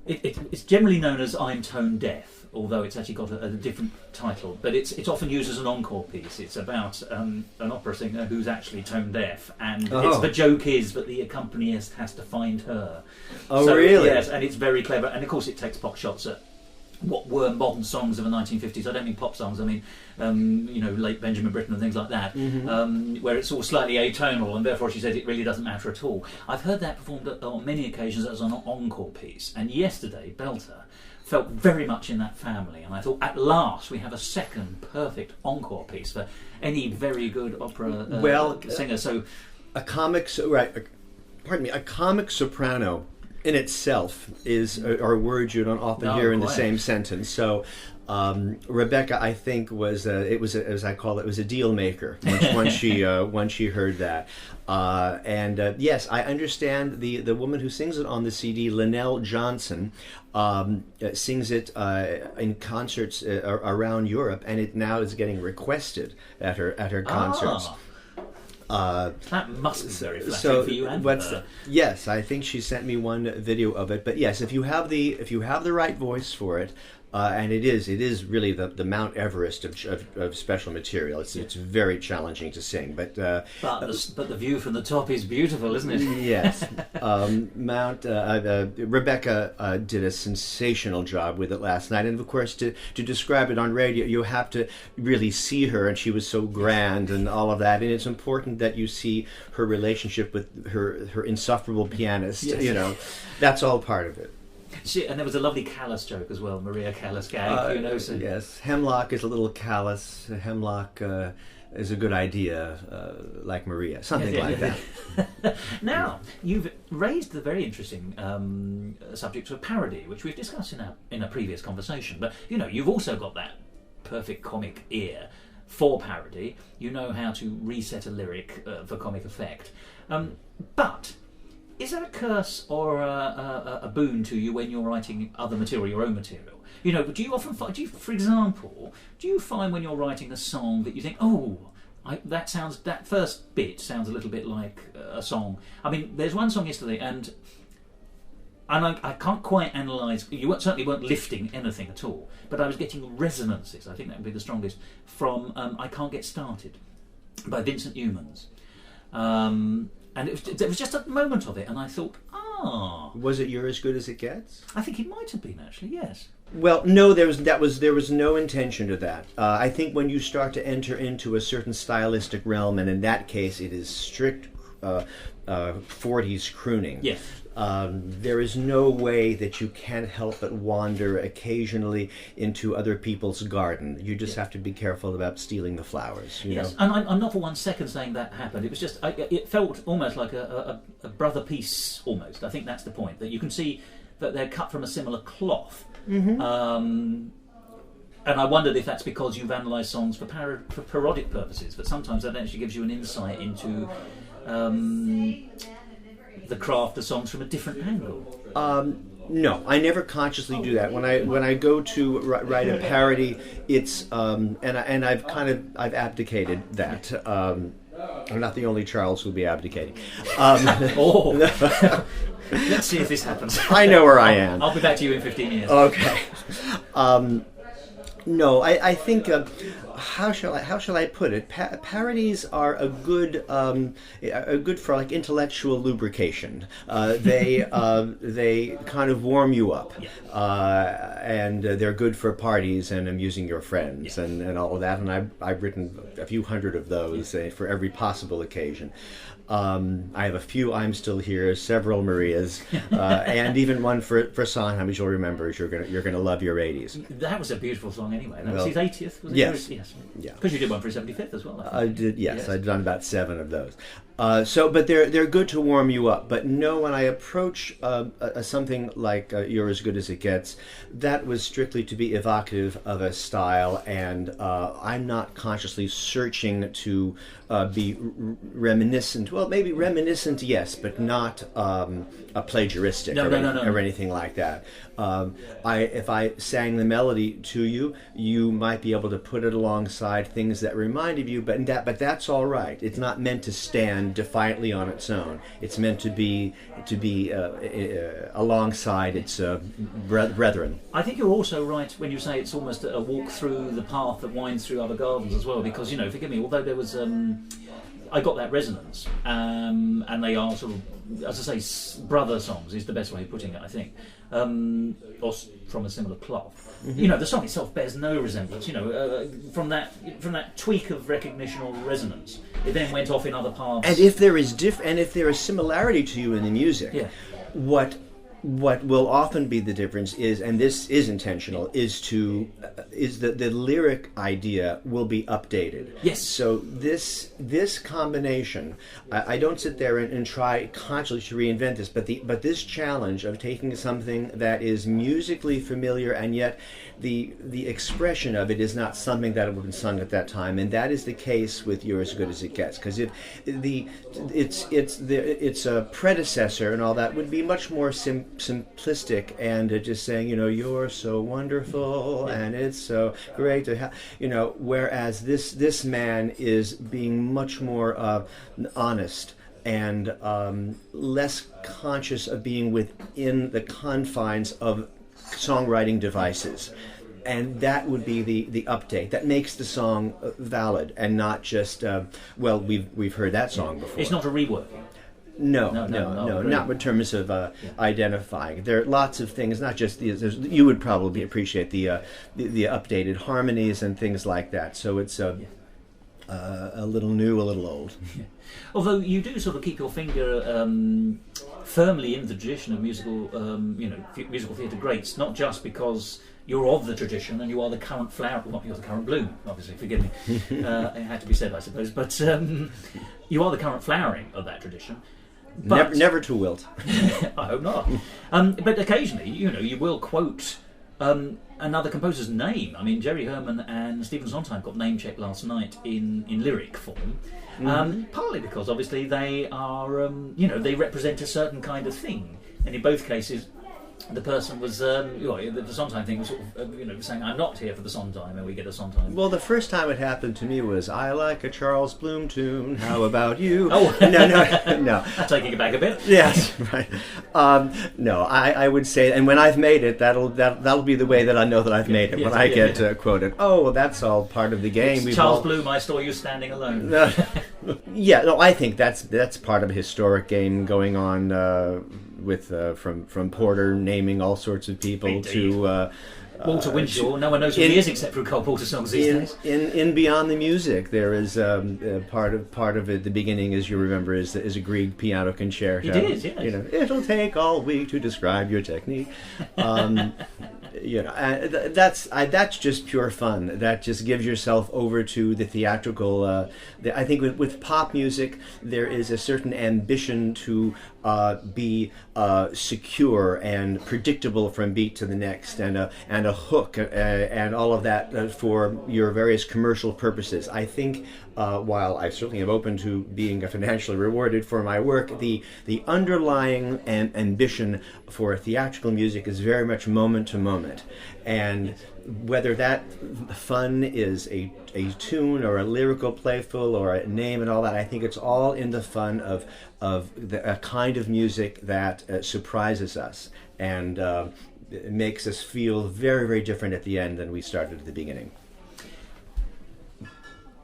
it's generally known as "I'm Tone Deaf," although it's actually got a different title. But it's often used as an encore piece. It's about an opera singer who's actually tone deaf, and the joke is that the accompanist has to find her. Oh, so, really? Yes, and it's very clever. And of course, it takes pot shots at what were modern songs of the 1950s. I don't mean pop songs. I mean, late Benjamin Britten and things like that, where it's all slightly atonal, and therefore she says it really doesn't matter at all. I've heard that performed on many occasions as an encore piece, and yesterday, Belter felt very much in that family, and I thought, at last, we have a second perfect encore piece for any very good opera singer. So, a comic soprano in itself are words you don't often hear in the same sentence. So Rebecca, I think, was as I call it, was a deal maker once she heard that. Yes, I understand the woman who sings it on the CD, Linnell Johnson, sings it in concerts around Europe, and it now is getting requested at her concerts. That must be very flattering for you and for her. Yes, I think she sent me one video of it. But yes, if you have the right voice for it, and it is really the Mount Everest of special material. It's very challenging to sing, but the view from the top is beautiful, isn't it? Yes, Rebecca did a sensational job with it last night, and of course to describe it on radio, you have to really see her, and she was so grand and all of that, and it's important that you see her relationship with her insufferable pianist. Yes. That's all part of it. And there was a lovely Callas joke as well, Maria Callas gag, Yes, Hemlock is a little callous. Hemlock is a good idea, like Maria, something like that. Now, you've raised the very interesting subject of parody, which we've discussed in a previous conversation. But, you've also got that perfect comic ear for parody. You know how to reset a lyric for comic effect. But is that a curse or a boon to you when you're writing other material, your own material? Do you often find, for example, do you find when you're writing a song that you think, that first bit sounds a little bit like a song? I mean, there's one song yesterday, and I can't quite analyse. You certainly weren't lifting anything at all, but I was getting resonances. I think that would be the strongest from "I Can't Get Started" by Vincent Youmans. And it was just a moment of it, and I thought, Was it You're As Good As It Gets? I think it might have been, actually, yes. Well, no, there was no intention to that. I think when you start to enter into a certain stylistic realm, and in that case it is strict 40s crooning. Yes. There is no way that you can't help but wander occasionally into other people's garden. You just have to be careful about stealing the flowers. You know? And I'm not for 1 second saying that happened. It was just, it felt almost like a brother piece, almost. I think that's the point, that you can see that they're cut from a similar cloth. Mm-hmm. And I wondered if that's because you've analysed songs for parodic purposes, but sometimes that actually gives you an insight into the craft of songs from a different angle. No, I never consciously do that. When I go to write a parody, it's and I've abdicated that. I'm not the only Charles who'll be abdicating. Let's see if this happens. I know where I am. I'll be back to you in 15 years. Okay. No, I think. How shall I put it? Parodies are a good for like intellectual lubrication. They kind of warm you up, and they're good for parties and amusing your friends and all of that. And I've written a few hundred of those for every possible occasion. I have a few I'm Still Here, several Marias, and even one for Sondheim, as you'll remember, is You're gonna Love Your 80s. That was a beautiful song anyway. That was his 80th, was it? Yes. Yes. Yeah. Because you did one for his 75th as well. I did, yes. I've done about 7 of those. But they're good to warm you up. But no, when I approach something like You're As Good As It Gets, that was strictly to be evocative of a style, and I'm not consciously searching to be reminiscent. Well, maybe reminiscent, yes, but not plagiaristic or anything like that. If I sang the melody to you, you might be able to put it alongside things that reminded you, but that's all right. It's not meant to stand defiantly on its own. It's meant to be alongside its brethren. I think you're also right when you say it's almost a walk through the path that winds through other gardens as well, because, forgive me, although there was I got that resonance, and they are sort of, as I say, brother songs is the best way of putting it, I think, or from a similar cloth. Mm-hmm. The song itself bears no resemblance. From that tweak of recognition or resonance, it then went off in other paths. And if there is similarity to you in the music, what What will often be the difference is, and this is intentional, is that the lyric idea will be updated. Yes. So this combination, I don't sit there and try consciously to reinvent this, but this challenge of taking something that is musically familiar and yet the expression of it is not something that would have been sung at that time, and that is the case with You're As Good As It Gets, because it's a predecessor and all that would be much more simplistic and just saying, you're so wonderful and it's so great to have, whereas this man is being much more honest and less conscious of being within the confines of songwriting devices. And that would be the update that makes the song valid and not just we've heard that song before. It's not a rework. No, not in terms of identifying. There are lots of things, not just you would probably appreciate the updated harmonies and things like that. So it's a little new, a little old. Yeah. Although you do sort of keep your finger firmly in the tradition of musical theatre greats, not just because you're of the tradition and you are the current flower. Well, you're the current bloom, obviously. Forgive me. It had to be said, I suppose. But you are the current flowering of that tradition. But, never to wilt. I hope not. But occasionally, you will quote another composer's name. I mean, Jerry Herman and Stephen Sondheim got name-checked last night in lyric form, partly because obviously they are, they represent a certain kind of thing, and in both cases, the person was, the Sondheim thing was sort of, saying, I'm not here for the Sondheim, and we get a Sondheim. Well, the first time it happened to me was, I like a Charles Bloom tune, how about you? Oh, no. I'm taking it back a bit. Yes, right. No, I would say, and when I've made it, that'll be the way that I know that I've made it, when I get quoted. Oh, well, that's all part of the game. Charles Bloom, I saw you standing alone. I think that's part of a historic game going on with from Porter naming all sorts of people. Indeed. To Walter Winchell. No one knows who he is except for Cole Porter songs these days. In Beyond the Music, there is part of it. The beginning, as you remember, is a Grieg piano concerto. It is, yes. It'll take all week to describe your technique. That's just pure fun. That just gives yourself over to the theatrical. I think with pop music, there is a certain ambition to be secure and predictable from beat to the next, and a hook and all of that for your various commercial purposes. I think while I certainly am open to being financially rewarded for my work, the underlying ambition for theatrical music is very much moment to moment, and whether that fun is a tune or a lyrical playful or a name and all that, I think it's all in the fun of a kind of music that surprises us and makes us feel very, very different at the end than we started at the beginning.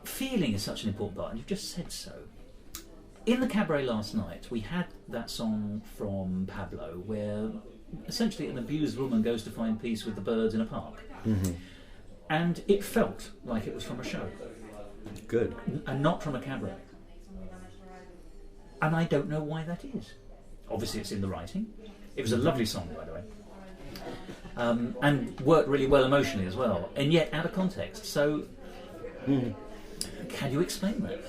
Feeling is such an important part, and you've just said so. In the cabaret last night, we had that song from Pablo where essentially an abused woman goes to find peace with the birds in a park. Mm-hmm. And it felt like it was from a show. Good. And not from a cabaret. And I don't know why that is. Obviously it's in the writing. It was a lovely song, by the way. And worked really well emotionally as well, and yet out of context. So, can you explain that?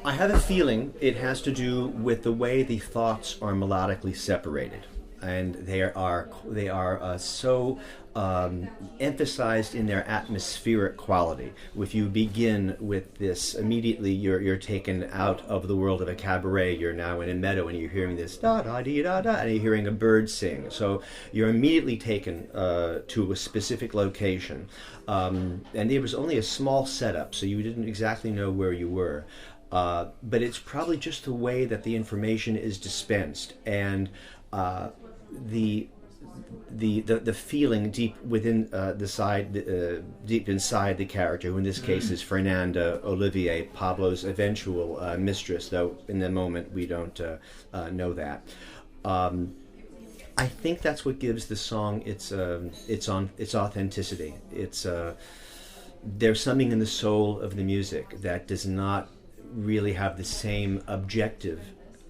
I have a feeling it has to do with the way the thoughts are melodically separated, and they are so emphasized in their atmospheric quality. If you begin with this, immediately you're taken out of the world of a cabaret. You're now in a meadow, and you're hearing this da da dee da da, and you're hearing a bird sing. So you're immediately taken to a specific location, and there was only a small setup, so you didn't exactly know where you were. But it's probably just the way that the information is dispensed, and the feeling deep within deep inside the character, who in this case is Fernanda Olivier, Pablo's eventual mistress, though in the moment we don't know that. I think that's what gives the song its authenticity. There's something in the soul of the music that does not really have the same objective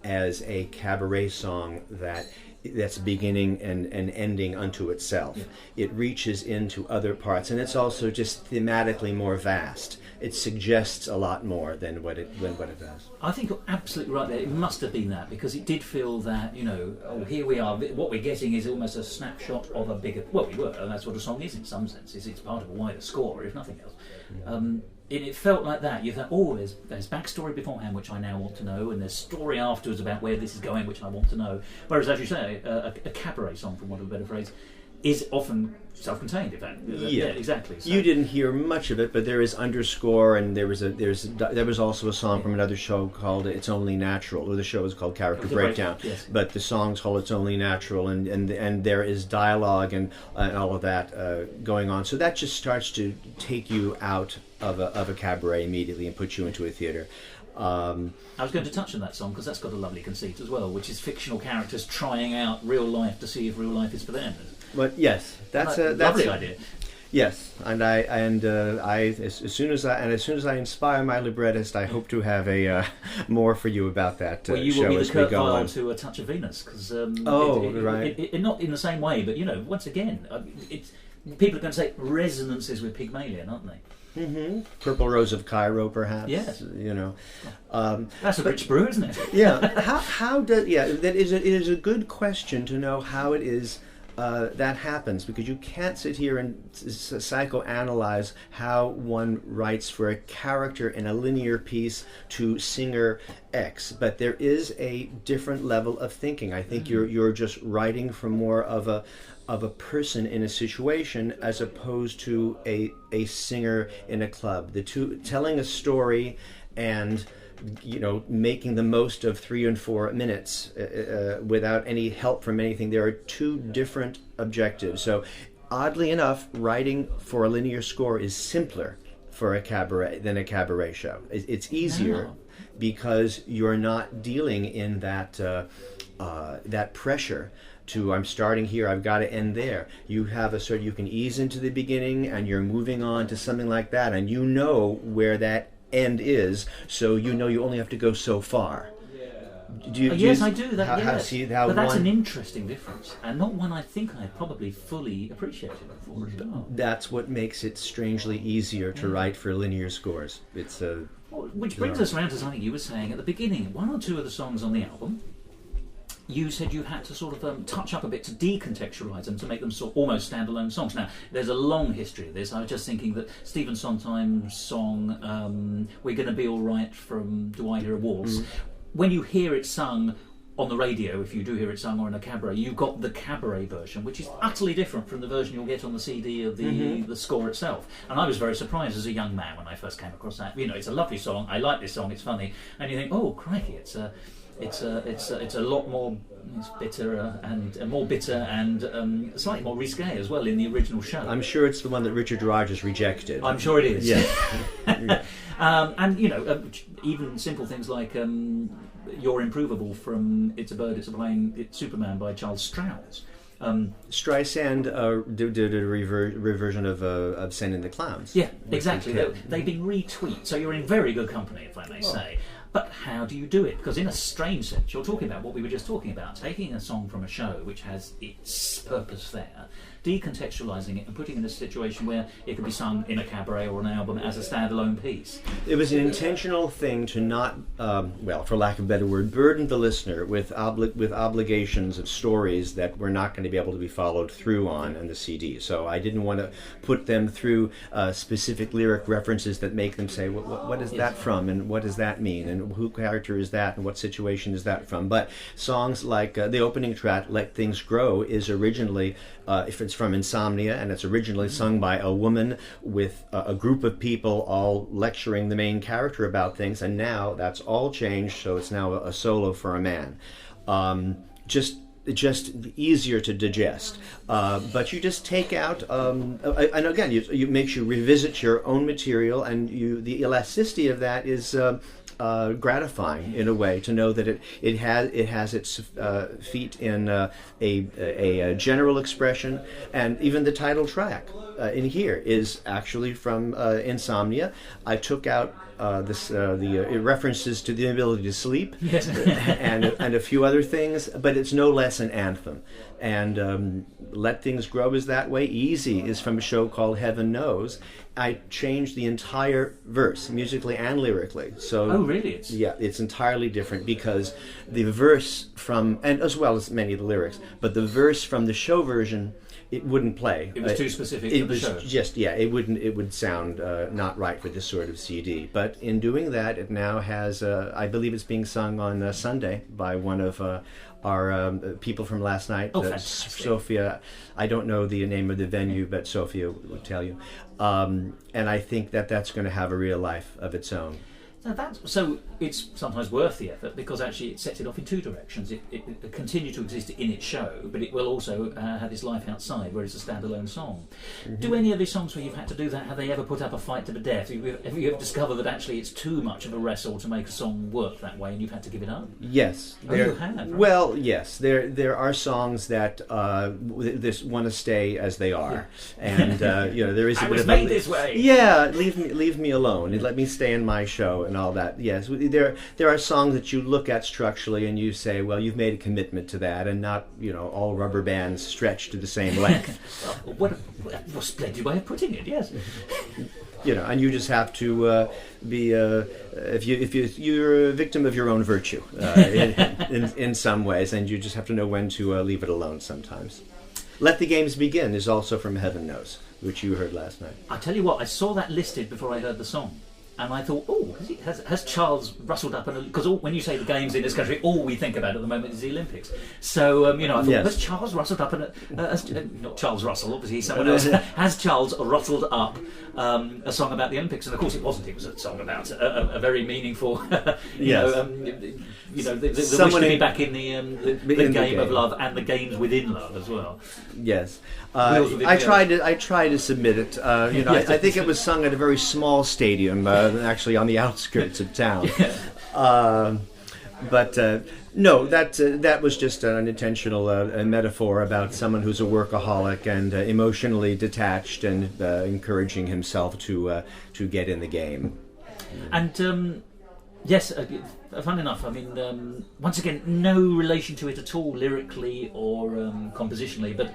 as a cabaret song that that's beginning and ending unto itself. Yeah. It reaches into other parts, and it's also just thematically more vast. It suggests a lot more than what it does. I think you're absolutely right there. It must have been that, because it did feel that, here we are. What we're getting is almost a snapshot of a bigger. Well, we were, and that's what a song is in some senses. It's part of a wider score, if nothing else. It felt like that. You thought, there's backstory beforehand, which I now want to know, and there's story afterwards about where this is going, which I want to know. Whereas, as you say, a cabaret song, for want of a better phrase, is often self-contained. In fact, yeah, exactly. So. You didn't hear much of it, but there is underscore, and there was also a song from another show called "It's Only Natural," or the show is called "Character Breakdown." Yes. But the song's called "It's Only Natural," and there is dialogue and all of that going on. So that just starts to take you out of a cabaret immediately and put you into a theater. I was going to touch on that song because that's got a lovely conceit as well, which is fictional characters trying out real life to see if real life is for them. But yes, that's a lovely idea. Yes, and I as soon as I inspire my librettist, I hope to have a more for you about that. Well, you show will be as the Kurt we go Weill on. to A Touch of Venus, because right, not in the same way, but once again, people are going to say resonances with Pygmalion, aren't they? Mm-hmm. Purple Rose of Cairo, perhaps. Yes. That's a rich brew, isn't it? Yeah. How does that is it is a good question to know how it is that happens, because you can't sit here and psychoanalyze how one writes for a character in a linear piece to singer X, but there is a different level of thinking. I think you're just writing from more of a person in a situation as opposed to a singer in a club. The two, telling a story and making the most of 3 and 4 minutes without any help from anything. There are two different objectives. So oddly enough, writing for a linear score is simpler for a cabaret than a cabaret show. It's easier because you're not dealing in that pressure to, I'm starting here, I've got to end there. You have you can ease into the beginning and you're moving on to something like that, and you know where that end is, so you only have to go so far. Yes, I do. But that's an interesting difference, and not one I think I probably fully appreciated before. That's what makes it strangely easier to write for linear scores. It's which brings us around to something you were saying at the beginning. One or two of the songs on the album, you said you had to sort of touch up a bit to decontextualise them, to make them almost standalone songs. Now, there's a long history of this. I was just thinking that Stephen Sondheim's song, We're Gonna Be Alright from Do I Hear a Waltz, when you hear it sung on the radio, if you do hear it sung, or in a cabaret, you've got the cabaret version, which is utterly different from the version you'll get on the CD of the score itself. And I was very surprised as a young man when I first came across that. It's a lovely song, I like this song, it's funny, and you think, oh, crikey, it's a lot more, it's bitter and more bitter and slightly more risque as well in the original show. I'm sure it's the one that Richard Rogers rejected. I'm sure it is. Yeah. And even simple things like You're Improvable from It's a Bird, It's a Plane, It's Superman by Charles Strouse. Streisand did a reversion of Send in the Clowns. Yeah, exactly. They've been retweeted, so you're in very good company, if I may say. But how do you do it? Because in a strange sense, you're talking about what we were just talking about, taking a song from a show which has its purpose there, decontextualising it and putting it in a situation where it could be sung in a cabaret or an album as a standalone piece. It was an intentional thing to not, for lack of a better word, burden the listener with obligations of stories that were not going to be able to be followed through on the CD. So I didn't want to put them through specific lyric references that make them say, what is that from, and what does that mean, and who character is that, and what situation is that from? But songs like the opening track, Let Things Grow, is originally, if it's from Insomnia, and it's originally sung by a woman with a group of people all lecturing the main character about things, and now that's all changed, so it's now a solo for a man. Just easier to digest, but you just take out, and again, it makes you revisit your own material, and the elasticity of that is gratifying in a way to know that it has its feet in a general expression, and even the title track in here is actually from Insomnia. I took out the references to the inability to sleep, Yes. and a few other things, but it's no less an anthem. And Let Things Grow is that way. Easy is from a show called Heaven Knows. I changed the entire verse, musically and lyrically. So, Oh, really? yeah, it's entirely different because the verse from, and as well as many of the lyrics, but the verse from the show version, it wouldn't play. It was too specific It for the was show. just, yeah, it wouldn't. It would sound not right for this sort of CD. But in doing that, it now has. I believe it's being sung on Sunday by one of our people from last night. Oh, fantastic. Sophia. I don't know the name of the venue, but Sophia would tell you. And I think that that's going to have a real life of its own. So it's sometimes worth the effort because actually it sets it off in two directions. It continue to exist in its show, but it will also have its life outside, where it's a standalone song. Mm-hmm. Do any of these songs where you've had to do that, have they ever put up a fight to the death? Have you ever discovered that actually it's too much of a wrestle to make a song work that way and you've had to give it up? Yes. You have? Right? Well, yes. There are songs that want to stay as they are. And, there is a I bit was of made this way. Yeah, leave me alone and let me stay in my show and all that. Yes, there are songs that you look at structurally and you say, well, you've made a commitment to that, and not all rubber bands stretched to the same length. What a splendid way of putting it. Yes. And you just have to be if you're a victim of your own virtue in some ways, and you just have to know when to leave it alone sometimes. Let the Games Begin is also from Heaven Knows, which you heard last night. I tell you what, I saw that listed before I heard the song. And I thought, has Charles rustled up? Because when you say the games in this country, all we think about at the moment is the Olympics. So, I thought, yes. Has Charles rustled up? Not Charles Russell, obviously, someone else. Has Charles rustled up a song about the Olympics? And of course it wasn't. It was a song about a very meaningful, yes. the wish to be back in the game of love and the games within love as well. Yes. I tried to submit it. I think it was sung at a very small stadium, actually on the outskirts of town. Yeah. No, that was just an intentional metaphor about someone who's a workaholic and emotionally detached and encouraging himself to get in the game. And yes, fun enough. Once again, no relation to it at all, lyrically or compositionally. But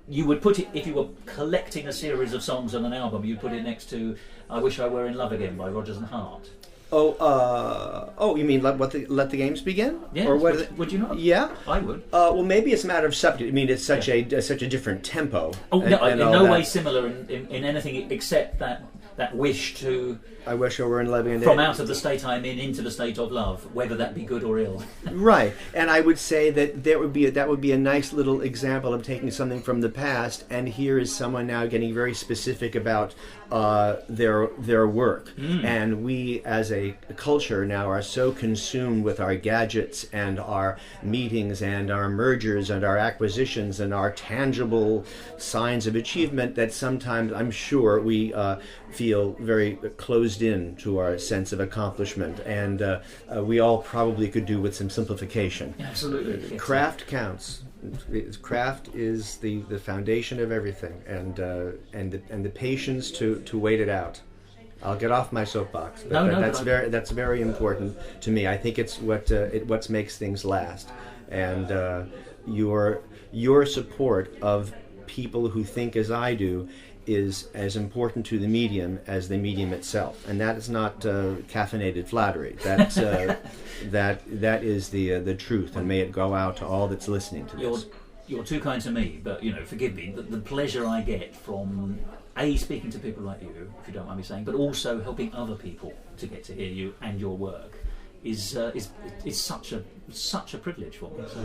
you would put it, if you were collecting a series of songs on an album, you'd put it next to "I Wish I Were in Love Again" by Rodgers and Hart. You mean Let the Games Begin? Yes. Or Would you not? Yeah, I would. Well, maybe it's a matter of subject. I mean, it's such a different tempo. Oh, no, and in all no that. way similar in anything except that wish to. I wish I were in love again. From out of the state I'm in into the state of love, whether that be good or ill. Right, and I would say that that would be a nice little example of taking something from the past, and here is someone now getting very specific about their work. And we as a culture now are so consumed with our gadgets and our meetings and our mergers and our acquisitions and our tangible signs of achievement that sometimes I'm sure we feel very closed in to our sense of accomplishment, and we all probably could do with some simplification. Absolutely. Craft counts. Craft is the foundation of everything, and the patience to wait it out. I'll get off my soapbox. That's very important to me. I think it's what makes things last, and your support of people who think as I do is as important to the medium as the medium itself, and that is not caffeinated flattery. That is the truth, and may it go out to all that's listening to this. You're too kind to me, but forgive me. The pleasure I get from speaking to people like you, if you don't mind me saying, but also helping other people to get to hear you and your work is such a privilege for me. So.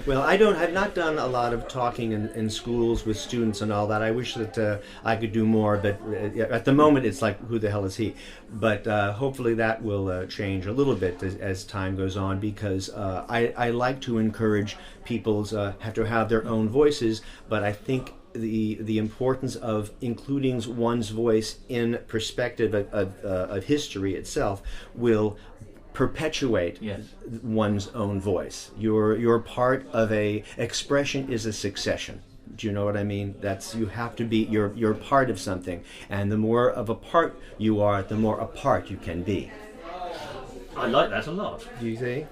Well, I've not done a lot of talking in schools with students and all that. I wish that I could do more, but at the moment it's like, who the hell is he? But hopefully that will change a little bit as time goes on, because I like to encourage people have to have their own voices, but I think the importance of including one's voice in perspective of history itself will perpetuate Yes. one's own voice. You're part of a expression is a succession. Do you know what I mean? That's you have to be you're part of something, and the more of a part you are, the more apart you can be. I like that a lot. Do you think?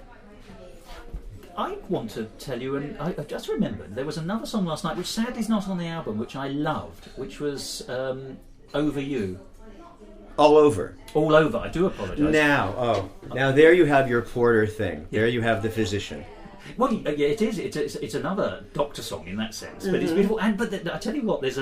I want to tell you, and I just remembered there was another song last night which sadly is not on the album, which I loved, which was Over You. All over. All over. I do apologise. Now there you have your Porter thing. There you have the physician. Well, yeah, it is. It's another Doctor song in that sense, but it's beautiful. And I tell you what, there's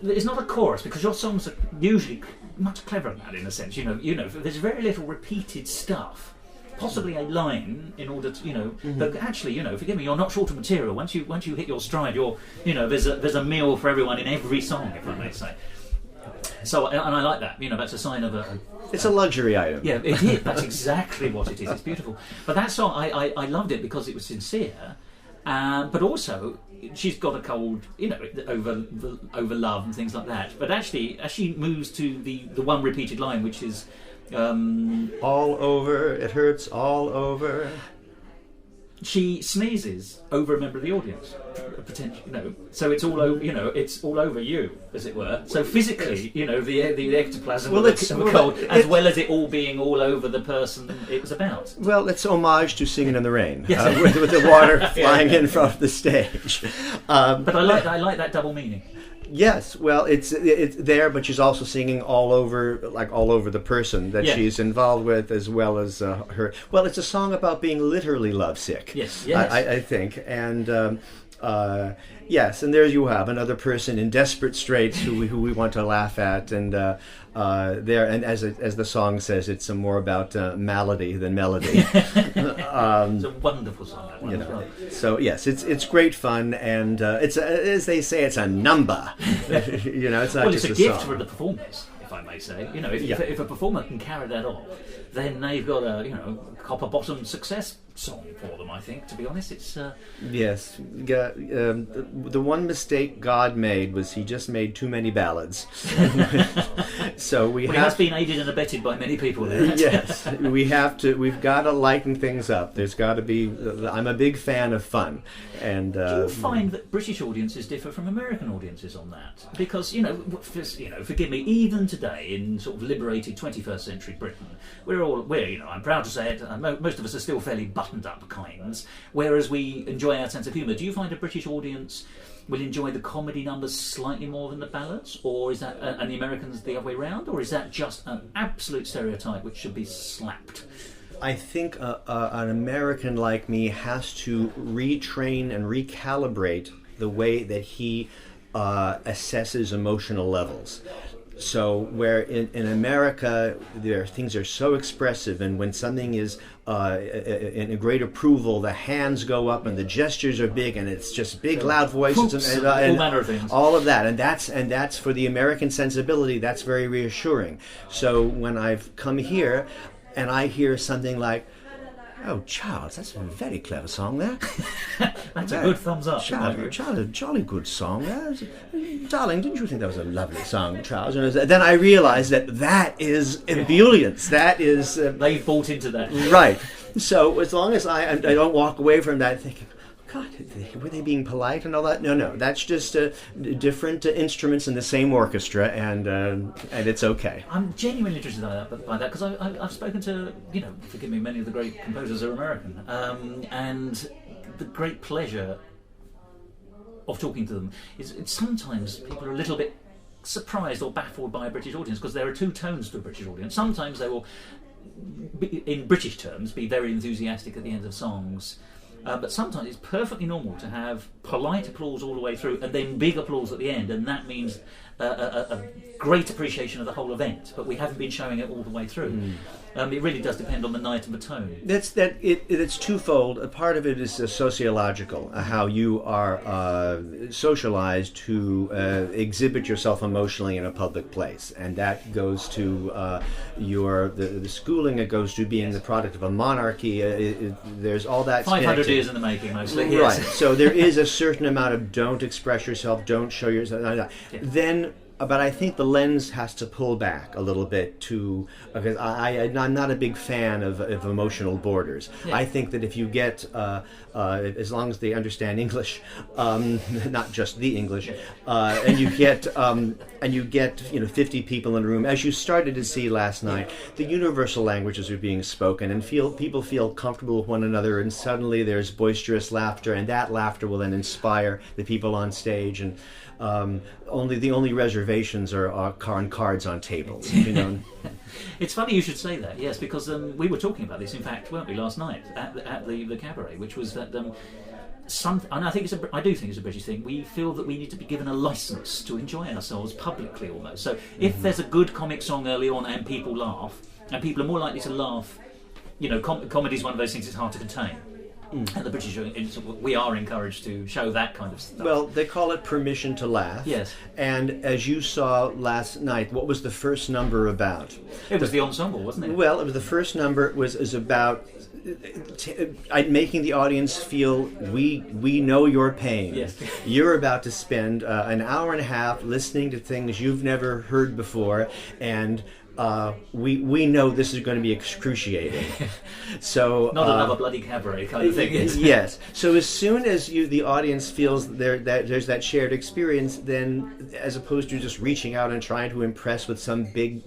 it's not a chorus because your songs are usually much cleverer than that in a sense. You know, there's very little repeated stuff. Possibly a line in order to, but actually, forgive me, you're not short of material. Once you hit your stride, there's a meal for everyone in every song, if I may say. So, and I like that. That's a sign of a. It's a luxury item. Yeah, it is. That's exactly what it is. It's beautiful. But that song, I loved it because it was sincere, but also she's got a cold, over love and things like that. But actually, as she moves to the one repeated line, which is. All over, it hurts all over. She sneezes over a member of the audience, potentially, so it's all over, it's all over you, as it were. So physically, the ectoplasm of a cold, as well as it all being all over the person it was about. Well, it's homage to Singing in the Rain, with the water flying in front of the stage. But I like that double meaning. Yes, well, it's there, but she's also singing all over the person that she's involved with, as well as her. Well, it's a song about being literally lovesick. Yes. I think, and yes, and there you have another person in desperate straits who we want to laugh at, and there, and as the song says, it's more about malady than melody. It's a wonderful song. So yes, it's great fun, and it's as they say, it's a number. It's not just it's a gift song. for the performers, if I may say. If a performer can carry that off, then they've got a copper bottom success song for them. I think, to be honest, it's yes. The one mistake God made was He just made too many ballads. So he has been aided and abetted by many people there. Yes, we've got to lighten things up. There's got to be. I'm a big fan of fun, and do you find that British audiences differ from American audiences on that? Because forgive me, even today in sort of liberated 21st century Britain, we're I'm proud to say it. Most of us are still fairly buttoned up kinds, whereas we enjoy our sense of humour. Do you find a British audience will enjoy the comedy numbers slightly more than the ballads, or is that and the Americans the other way round, or is that just an absolute stereotype which should be slapped? I think an American like me has to retrain and recalibrate the way that he assesses emotional levels. So where in America things are so expressive, and when something is in a great approval, the hands go up and the gestures are big, and it's just big loud voices and all manner of things. All of that, and that's for the American sensibility, that's very reassuring. So when I've come here and I hear something like, "Oh, Charles, that's a very clever song there." That's a good thumbs up. Charles, a jolly good song there. Darling, didn't you think that was a lovely song, Charles? And then I realised that is ebullience. That is... They've bought into that. Right. So as long as I don't walk away from that thinking, God, were they being polite and all that? No. That's just different instruments in the same orchestra, and it's okay. I'm genuinely interested by that because I've spoken to, forgive me, many of the great composers are American, and the great pleasure of talking to them is sometimes people are a little bit surprised or baffled by a British audience because there are two tones to a British audience. Sometimes they will, in British terms, be very enthusiastic at the end of songs. But sometimes it's perfectly normal to have polite applause all the way through and then big applause at the end, and that means a great appreciation of the whole event, but we haven't been showing it all the way through. It really does depend on the night and the tone. It's twofold. A part of it is sociological, how you are socialized to exhibit yourself emotionally in a public place, and that goes to the schooling. It goes to being the product of a monarchy. There's all that 500 years in the making, mostly. Yes. Right. So there is a certain amount of don't express yourself, don't show yourself. Yeah. Then but I think the lens has to pull back a little bit because I'm not a big fan of emotional borders. Yeah. I think that if you get, as long as they understand English, not just the English, and you get 50 people in a room, as you started to see last night, the universal languages are being spoken, and people feel comfortable with one another, and suddenly there's boisterous laughter, and that laughter will then inspire the people on stage, and the only reservations are on cards on tables. It's funny you should say that, yes, because we were talking about this, in fact, weren't we, last night at the cabaret, which was that and I do think it's a British thing. We feel that we need to be given a license to enjoy ourselves publicly, almost. So if there's a good comic song early on and people laugh, and people are more likely to laugh, comedy is one of those things that's hard to contain. And the British, we are encouraged to show that kind of stuff. Well, they call it permission to laugh. Yes. And as you saw last night, what was the first number about? It was the ensemble, wasn't it? Well, the first number was about making the audience feel we know your pain. Yes. You're about to spend an hour and a half listening to things you've never heard before, and we know this is going to be excruciating. So not another bloody cabaret kind of thing. Yes. So as soon as the audience feels that there's that shared experience, then as opposed to just reaching out and trying to impress with some big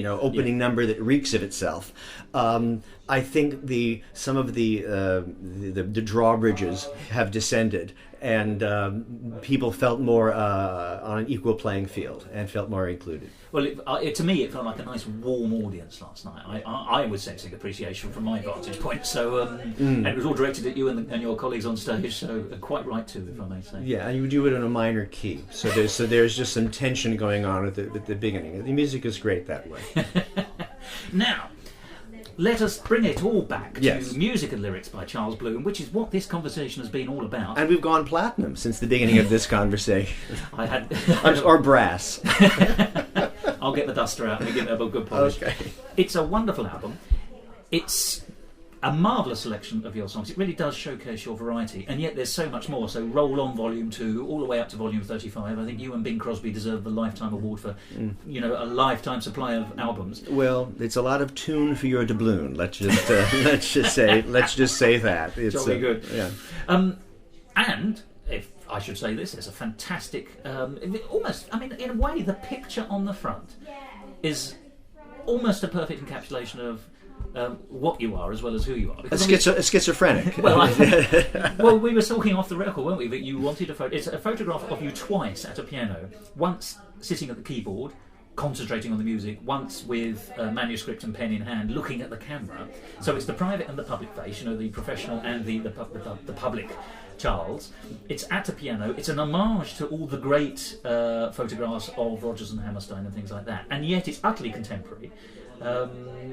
opening number that reeks of itself, I think some of the drawbridges have descended, and people felt more on an equal playing field and felt more included. Well, to me, it felt like a nice warm audience last night. I was sensing appreciation from my vantage point. So, and it was all directed at you and your colleagues on stage. So, quite right too, if I may say. Yeah, and you do it in a minor key. So there's just some tension going on at the beginning. The music is great that way. Now, let us bring it all back Yes. to music and lyrics by Charles Bloom, which is what this conversation has been all about. And we've gone platinum since the beginning of this conversation. I had or brass. I'll get the duster out and give it a good polish. Okay. It's a wonderful album. It's a marvellous selection of your songs. It really does showcase your variety, and yet there's so much more. So roll on Volume 2 all the way up to Volume 35. I think you and Bing Crosby deserve the Lifetime Award for a lifetime supply of albums. Well, it's a lot of tune for your doubloon. Let's just say that. It's Jolly good. Yeah. And if I should say this, it's a fantastic, almost, in a way, the picture on the front is almost a perfect encapsulation of what you are as well as who you are. Because schizophrenic. Well, we were talking off the record, weren't we, that you wanted it's a photograph of you twice at a piano, once sitting at the keyboard, concentrating on the music, once with manuscript and pen in hand, looking at the camera. So it's the private and the public face, the professional and the public Charles. It's at a piano. It's an homage to all the great photographs of Rodgers and Hammerstein and things like that, and yet it's utterly contemporary.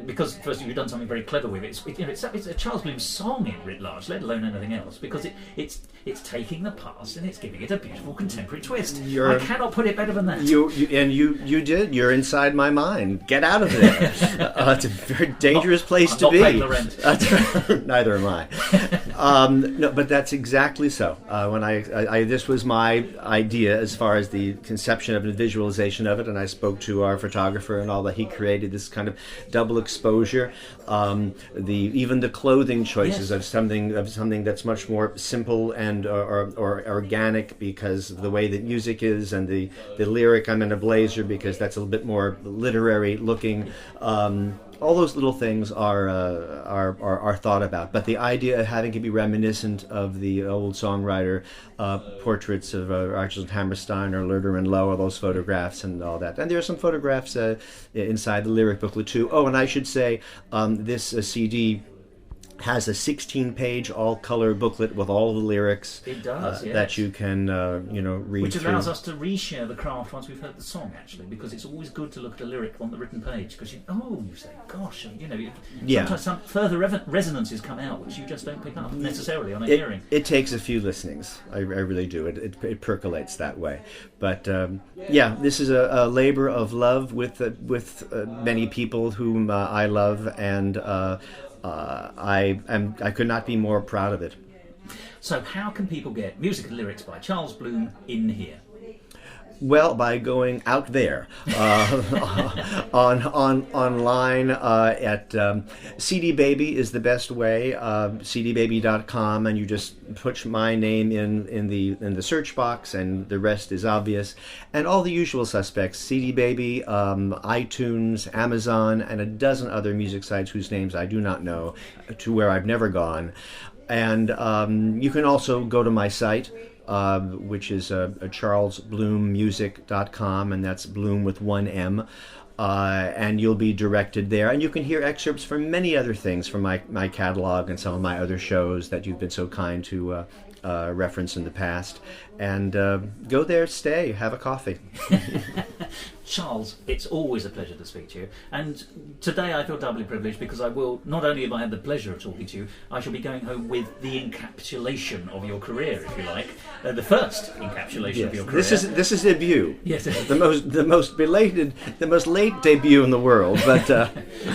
Because firstly, you've done something very clever with it. It's a Charles Bloom song in writ large, let alone anything else, because it's taking the past and it's giving it a beautiful contemporary twist. I cannot put it better than that. You did. You're inside my mind. Get out of there. It's a very dangerous place to be. Not paying the rent. Neither am I. No, but that's exactly so. When this was my idea as far as the conception of and visualization of it, and I spoke to our photographer and all that. He created this kind of double exposure. Even the clothing choices of something that's much more simple and or organic because of the way that music is, and the lyric, I'm in a blazer, because that's a little bit more literary looking. All those little things are thought about, but the idea of having it be reminiscent of the old songwriter portraits of Rodgers and Hammerstein or Lerner and Lowe, all those photographs and all that. And there are some photographs inside the lyric booklet too. Oh, and I should say this CD has a 16-page all-color booklet with all the lyrics. It does, yes. That you can read. Which allows us to reshare the craft once we've heard the song, actually, because it's always good to look at a lyric on the written page, because you say, gosh, and sometimes some further resonances come out which you just don't pick up necessarily on a hearing. It takes a few listenings. I really do. It percolates that way. But this is a labor of love with many people whom I love, and I could not be more proud of it. So how can people get music and lyrics by Charles Bloom in here? Well, by going out there online at CD Baby is the best way. cdbaby.com, and you just put my name in the search box, and the rest is obvious. And all the usual suspects: CD Baby, iTunes, Amazon, and a dozen other music sites whose names I do not know, to where I've never gone. And you can also go to my site, which is charlesbloommusic.com, and that's Bloom with one M, and you'll be directed there. And you can hear excerpts from many other things from my catalog and some of my other shows that you've been so kind to reference in the past. And go there, stay, have a coffee. Charles, it's always a pleasure to speak to you, and today I feel doubly privileged because I will, not only have I had the pleasure of talking to you, I shall be going home with the encapsulation of your career, if you like, the first encapsulation of your career. This is a debut. Yes, the most late debut in the world, but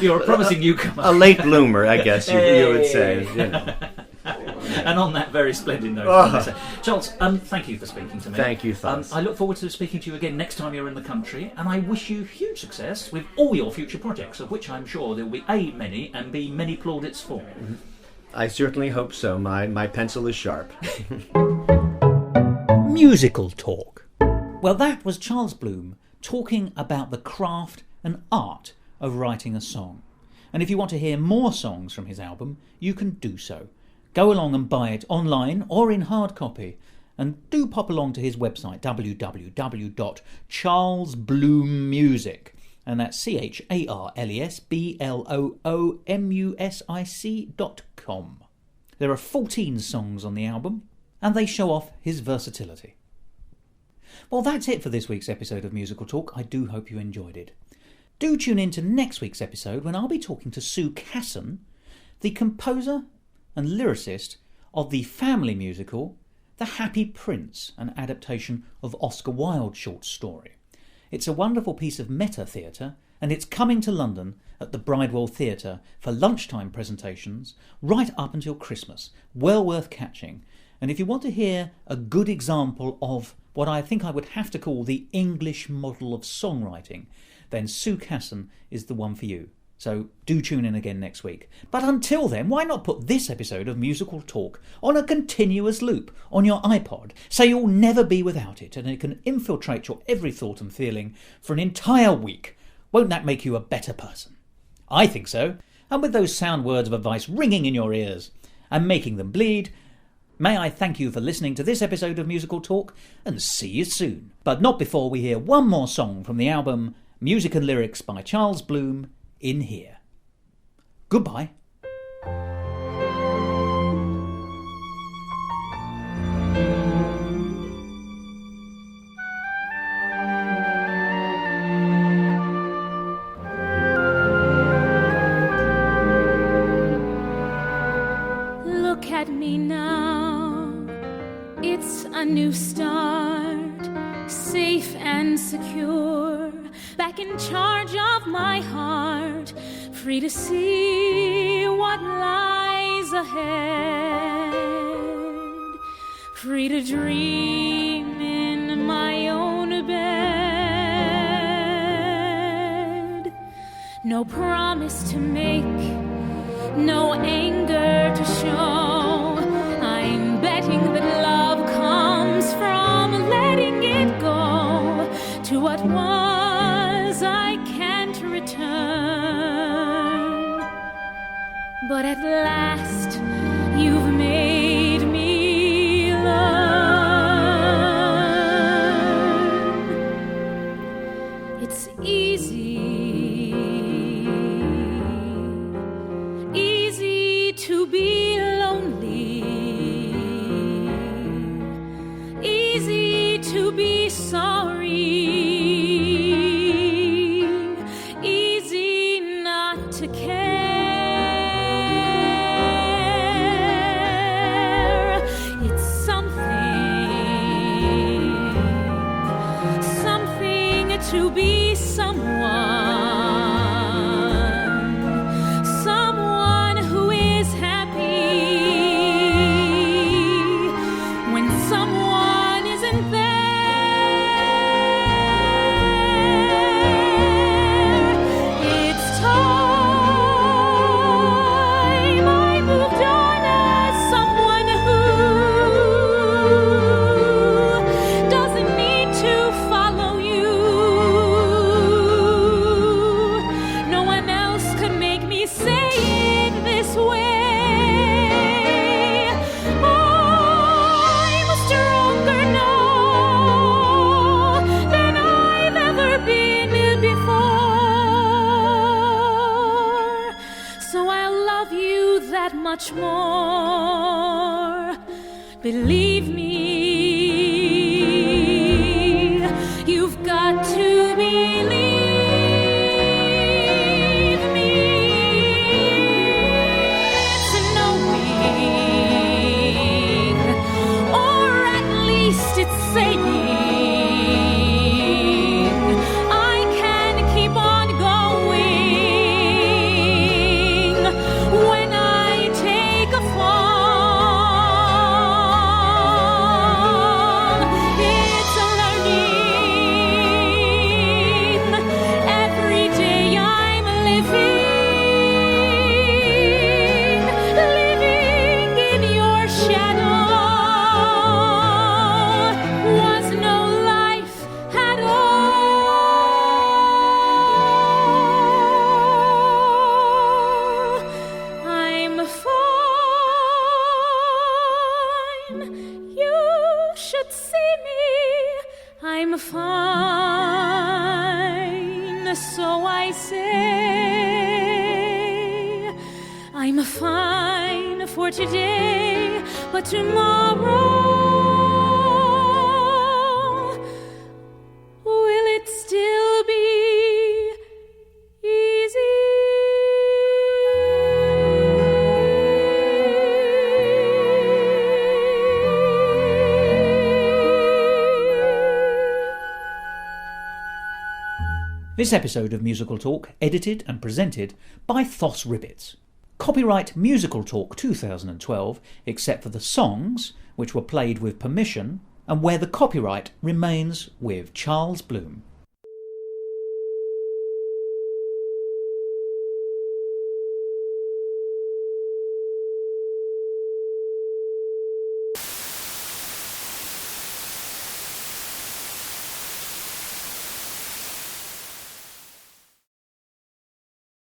you're a promising newcomer, a late bloomer, I guess you would say. You know. And on that very splendid note, Charles, thank you for speaking to me. Thank you, Thos. I look forward to speaking to you again next time you're in the country, and I wish you huge success with all your future projects, of which I'm sure there will be A, many, and B, many plaudits for. I certainly hope so. My pencil is sharp. Musical talk. Well, that was Charles Bloom talking about the craft and art of writing a song. And if you want to hear more songs from his album, you can do so. Go along and buy it online or in hard copy, and do pop along to his website, www.charlesbloommusic, and that's CharlesBloommusic.com. There are 14 songs on the album, and they show off his versatility. Well, that's it for this week's episode of Musical Talk. I do hope you enjoyed it. Do tune in to next week's episode, when I'll be talking to Sue Casson, the composer and lyricist of the family musical The Happy Prince, an adaptation of Oscar Wilde's short story. It's a wonderful piece of meta theatre, and it's coming to London at the Bridewell Theatre for lunchtime presentations right up until Christmas. Well worth catching. And if you want to hear a good example of what I think I would have to call the English model of songwriting, then Sue Casson is the one for you. So do tune in again next week. But until then, why not put this episode of Musical Talk on a continuous loop on your iPod, so you'll never be without it, and it can infiltrate your every thought and feeling for an entire week. Won't that make you a better person? I think so. And with those sound words of advice ringing in your ears and making them bleed, may I thank you for listening to this episode of Musical Talk, and see you soon. But not before we hear one more song from the album Music and Lyrics by Charles Bloom in here. Goodbye. Look at me now, it's a new start, safe and secure, back in charge of my heart, free to see what lies ahead, free to dream in my own bed. No promise to make, no anger to show. I'm betting that love comes from letting it go. To what was I can't return, but at last you've made me learn. It's easy to be lonely, easy to be sorry, easy not to care. much more. Believe me, you've got to believe me. It's knowing, or at least it's saying, I'm fine, so I say. I'm fine for today, but tomorrow, will it still be easy? This episode of Musical Talk, edited and presented by Thos Ribbits. Copyright Musical Talk 2012, except for the songs, which were played with permission, and where the copyright remains with Charles Bloom.